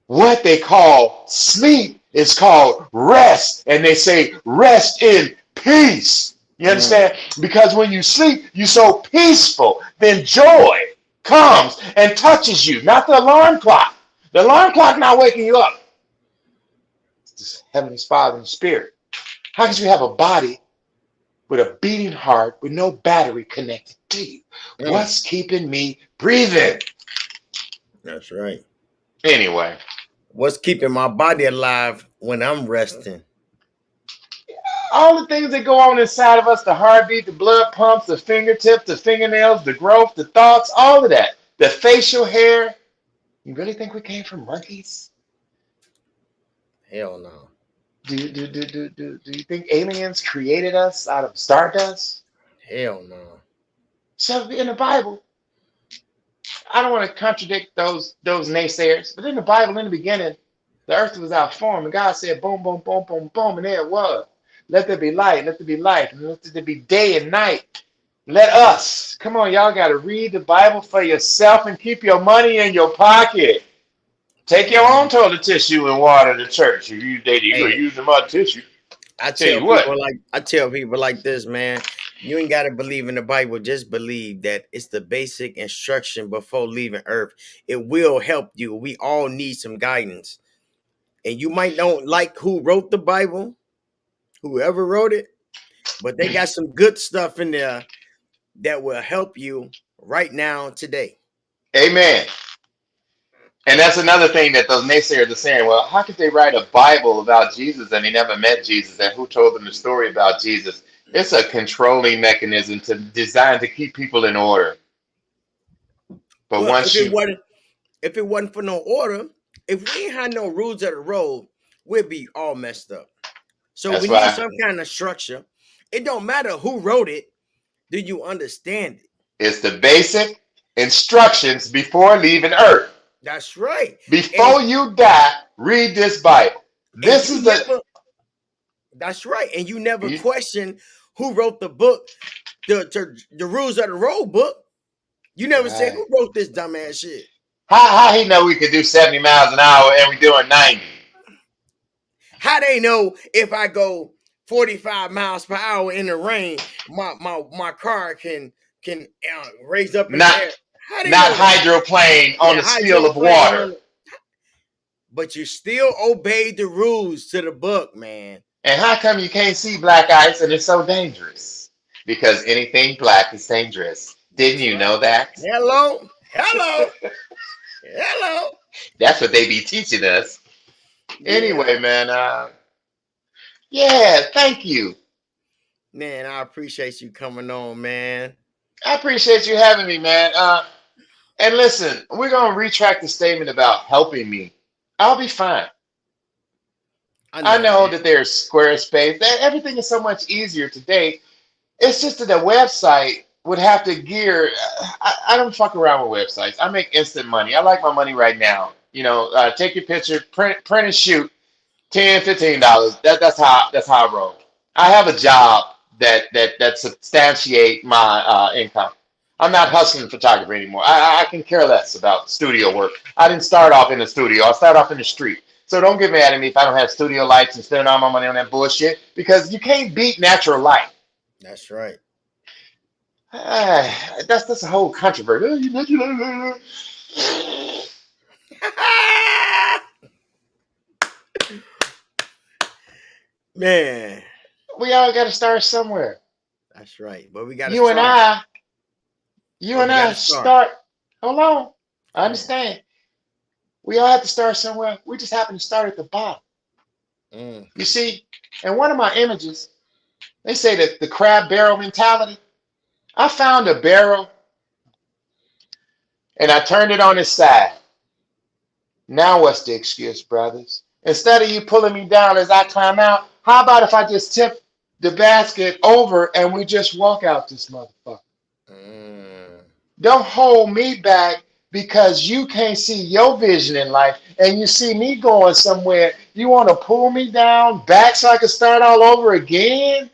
What they call sleep is called rest. And they say rest in peace. You Mm. understand? Because when you sleep, you're so peaceful. Then joy comes and touches you, not the alarm clock. The alarm clock not waking you up. It's the Heavenly Father and Spirit. How could you have a body with a beating heart with no battery connected to you? Mm. What's keeping me breathing? That's right. Anyway, What's keeping my body alive when I'm resting? all the things that go on inside of us, the heartbeat, the blood pumps, the fingertips, the fingernails, the growth, the thoughts, all of that. The facial hair. You really think we came from monkeys? Hell no. Do you think aliens created us out of stardust? Hell no. So in the Bible, I don't want to contradict those naysayers, but in the Bible, in the beginning, the earth was out form, and God said, boom, boom, boom, boom, boom, and there it was. Let there be light, let there be light, and let there be day and night. Let us. Come on, y'all got to read the Bible for yourself and keep your money in your pocket. Take your own Mhm. toilet tissue and water to church. If you dating, you're Hey, using my tissue. I Tell tell you people what, like I tell people like this, man. You ain't gotta believe in the Bible. Just believe that it's the basic instruction before leaving Earth. It will help you. We all need some guidance, and you might not like who wrote the Bible, whoever wrote it, but they got some good stuff in there that will help you right now today. amen. And that's another thing that those naysayers are saying. Well, how could they write a Bible about Jesus and they never met Jesus? And who told them the story about Jesus? It's a controlling mechanism designed to keep people in order. But Well, once you, if it wasn't for no order, if we ain't had no rules of the road, we'd be all messed up. So we that's need why some kind of structure. It don't matter who wrote it. Do you understand it? it's the basic instructions before leaving Earth. That's right. And Before you die, read this Bible. and This you is the never that's right. And you never you, question who wrote the book, the rules of the road book. You never said right. who wrote this dumbass shit. How he know we could do 70 miles an hour and we doing 90? How they know if I go 45 miles per hour in the rain, my car can raise up in the Not air? How they not know that? hydroplane on Yeah, a seal of hydroplane water. on it. But you still obeyed the rules to the book, man. And how come you can't see black ice and it's so dangerous? Because anything black is dangerous. Didn't That's you right. know that? Hello, hello, hello. That's what they be teaching us. Yeah, Anyway, man, yeah, thank you. man. I appreciate you coming on, man. I appreciate you having me, man. And listen, we're gonna retract the statement about helping me. I'll be fine. I I know know that. that there's Squarespace. That everything is so much easier today. It's just that the website would have to gear. I don't fuck around with websites. I make instant money. I like my money right now. Take your picture, print and shoot, $10, $15. That's how I roll. I have a job that substantiate my income. I'm not hustling photography anymore. I can care less about studio work. I didn't start off in the studio. I started off in the street. So don't get mad at me if I don't have studio lights and spending all my money on that bullshit because you can't beat natural light. That's right. That's a whole controversy. Man, We all got to start somewhere. that's right. But we got to You and start. I, you But and we got I to start. start. Hold on. I Mm, understand. We all have to start somewhere. We just happen to start at the bottom. mm, You see, in one of my images, they say that the crab barrel mentality. I found a barrel and I turned it on its side. Now what's the excuse, brothers? Instead of you pulling me down as I climb out, how about if I just tip the basket over and we just walk out this motherfucker? mm. Don't hold me back because you can't see your vision in life and you see me going somewhere. You want to pull me down back so I can start all over again?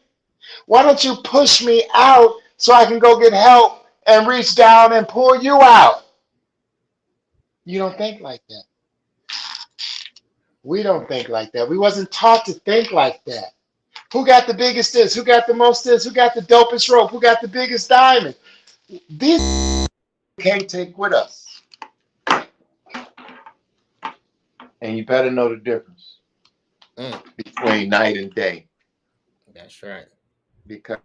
Why don't you push me out so I can go get help and reach down and pull you out? You don't think like that. We don't think like that. We wasn't taught to think like that. Who got the biggest this? Who got the most this? Who got the dopest rope? Who got the biggest diamond? These we can't take with us. And you better know the difference Mm. between night and day That's right. because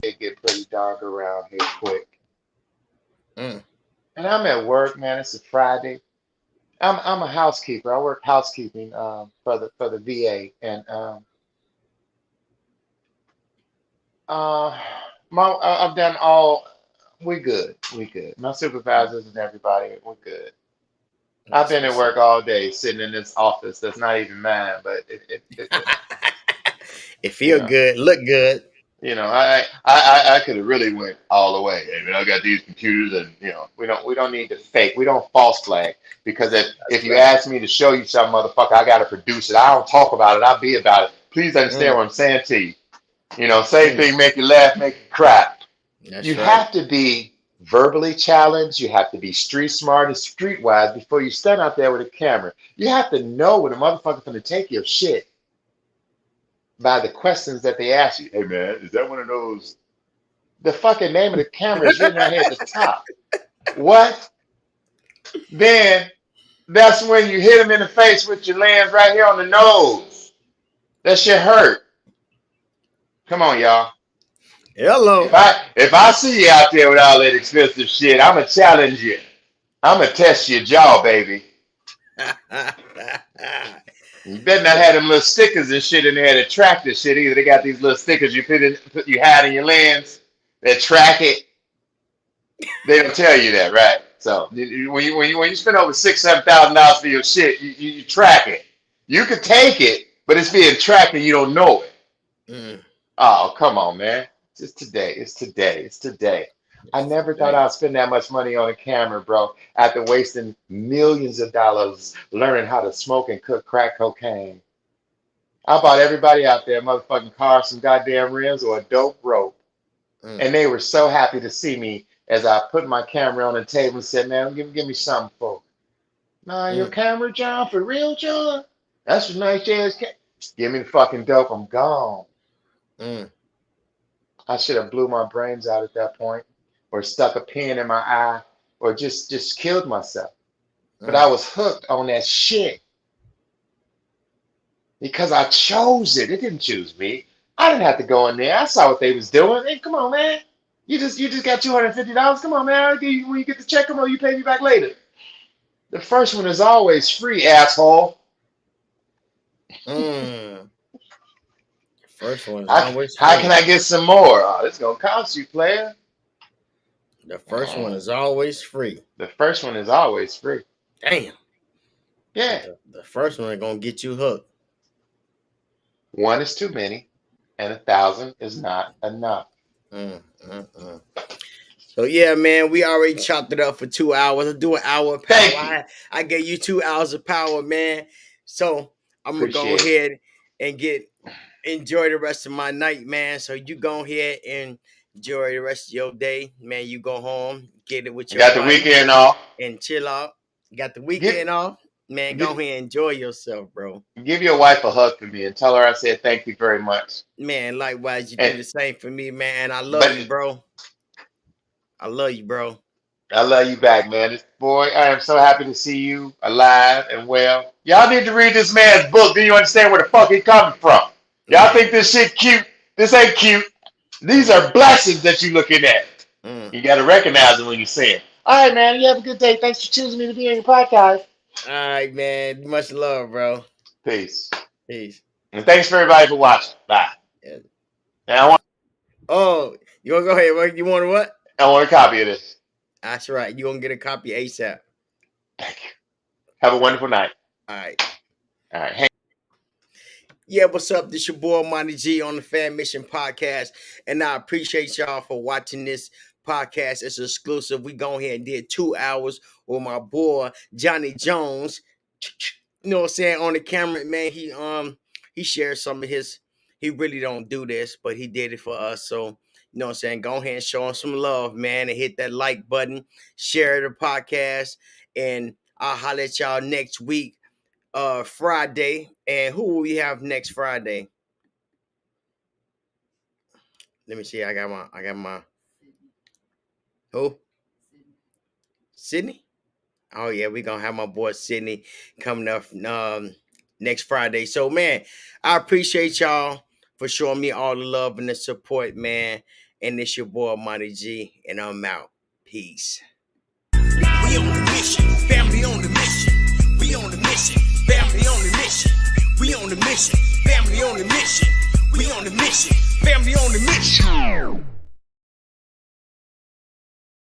it get pretty dark around here quick. Mm. And I'm at work, man. It's a Friday. I'm a housekeeper. I work housekeeping for the VA, and uh, I've done all. We good. We good. My supervisors and everybody, we're good. I've That's been at what's work all day, sitting in this office that's not even mine, but up. It you feel know, good, look good. I could have really went all the way. I mean, I got these computers, and we don't need to fake. We don't false flag because if That's you right. ask me to show you something, motherfucker, I got to produce it. I don't talk about it. I'll be about it. Please Mm, understand what I'm saying to you. Same mm. thing, make you laugh, make you cry. You That's right. have to be verbally challenged. You have to be street smart and streetwise before you stand out there with a camera. You have to know when a motherfucker's going to take your shit by the questions that they ask you. Hey man, is that one of those? The fucking name of the camera is written right here at the top. What? Then that's when you hit him in the face with your lens right here on the nose. That shit hurt. Come on, y'all. If Hello. I if I see you out there with all that expensive shit, I'ma challenge you. I'ma test your jaw, baby. You better not have them little stickers and shit in there that track this shit either. They got these little stickers you had in your lens that track it. They don't tell you that, right? So when you spend over $6,000, $7,000 for your shit, you track it. You could take it, but it's being tracked and you don't know it. Mm, Oh, come on, man. It's today. It's today. It's today. I it's never thought today. I'd spend that much money on a camera, bro, after wasting millions of dollars learning how to smoke and cook crack cocaine. I bought everybody out there, motherfucking car, some goddamn rims, or a dope rope. Mm, And they were so happy to see me as I put my camera on the table and said, man, give me something for. Nah, your mm, camera, John, for real, John? That's a nice ass Give me the fucking dope. I'm gone. mm, I should have blew my brains out at that point, or stuck a pin in my eye, or just killed myself. But I mm. was hooked on that shit because I chose it. It didn't choose me. I didn't have to go in there. I saw what they was doing. Hey, come on, man. You just got $250. Come on, man. When you get the check, come on, you pay me back later. The first one is always free, asshole. Mm. First one is How, always how can free. I get some more? Oh, this gonna cost you, player. The first one is always free. The first one is always free. Damn. Yeah. The first one is gonna get you hooked. One is too many, and 1,000 is not enough. So yeah, man, we already chopped it up for 2 hours. I'll do an hour of power. Thank you. I gave you 2 hours of power, man. So I'm gonna go Appreciate ahead and enjoy the rest of my night, man. So you go ahead and enjoy the rest of your day, man. You go home, get it with You your got the wife weekend off. and chill out. You got the weekend off, man. Go ahead and enjoy yourself, bro. Give your wife a hug for me and tell her I said thank you very much. Man, likewise, you And- do the same for me, man. I love you, bro. I love you, bro. I love you back, man. Boy, I am so happy to see you alive and well. Y'all need to read this man's book. Then you understand where the fuck he coming from. Y'all think this shit cute? This ain't cute. These are blessings that you looking at. You got to recognize it when you say it. All right, man. You have a good day. Thanks for choosing me to be on your podcast. All right, man. Much love, bro. Peace. Peace. And thanks for everybody for watching. Bye. Yeah. Now Oh, you want to go ahead? You want what? I want a copy of this. That's right. You're going to get a copy ASAP. Thank you. Have a wonderful night. All right. All right. Hey. Yeah, what's up? This your boy Monty G on the Fan Mission Podcast. And I appreciate y'all for watching this podcast. It's exclusive. We go ahead and did 2 hours with my boy Johnny Jones. You know what I'm saying? On the camera, man, he shared some of his. He really don't do this, but he did it for us. So, you know what I'm saying? Go ahead and show him some love, man, and hit that like button, share the podcast, and I'll holler at y'all next week, Friday. And who will we have next Friday? Let me see. I got my who? Sydney? Oh yeah, we're gonna have my boy Sydney coming up next Friday. So man, I appreciate y'all for showing me all the love and the support, man. And it's your boy Monty G, and I'm out. Peace. We on the mission, family on the mission. We on the mission, family on the mission. We on the mission, family on the mission. We on the mission, family on the mission.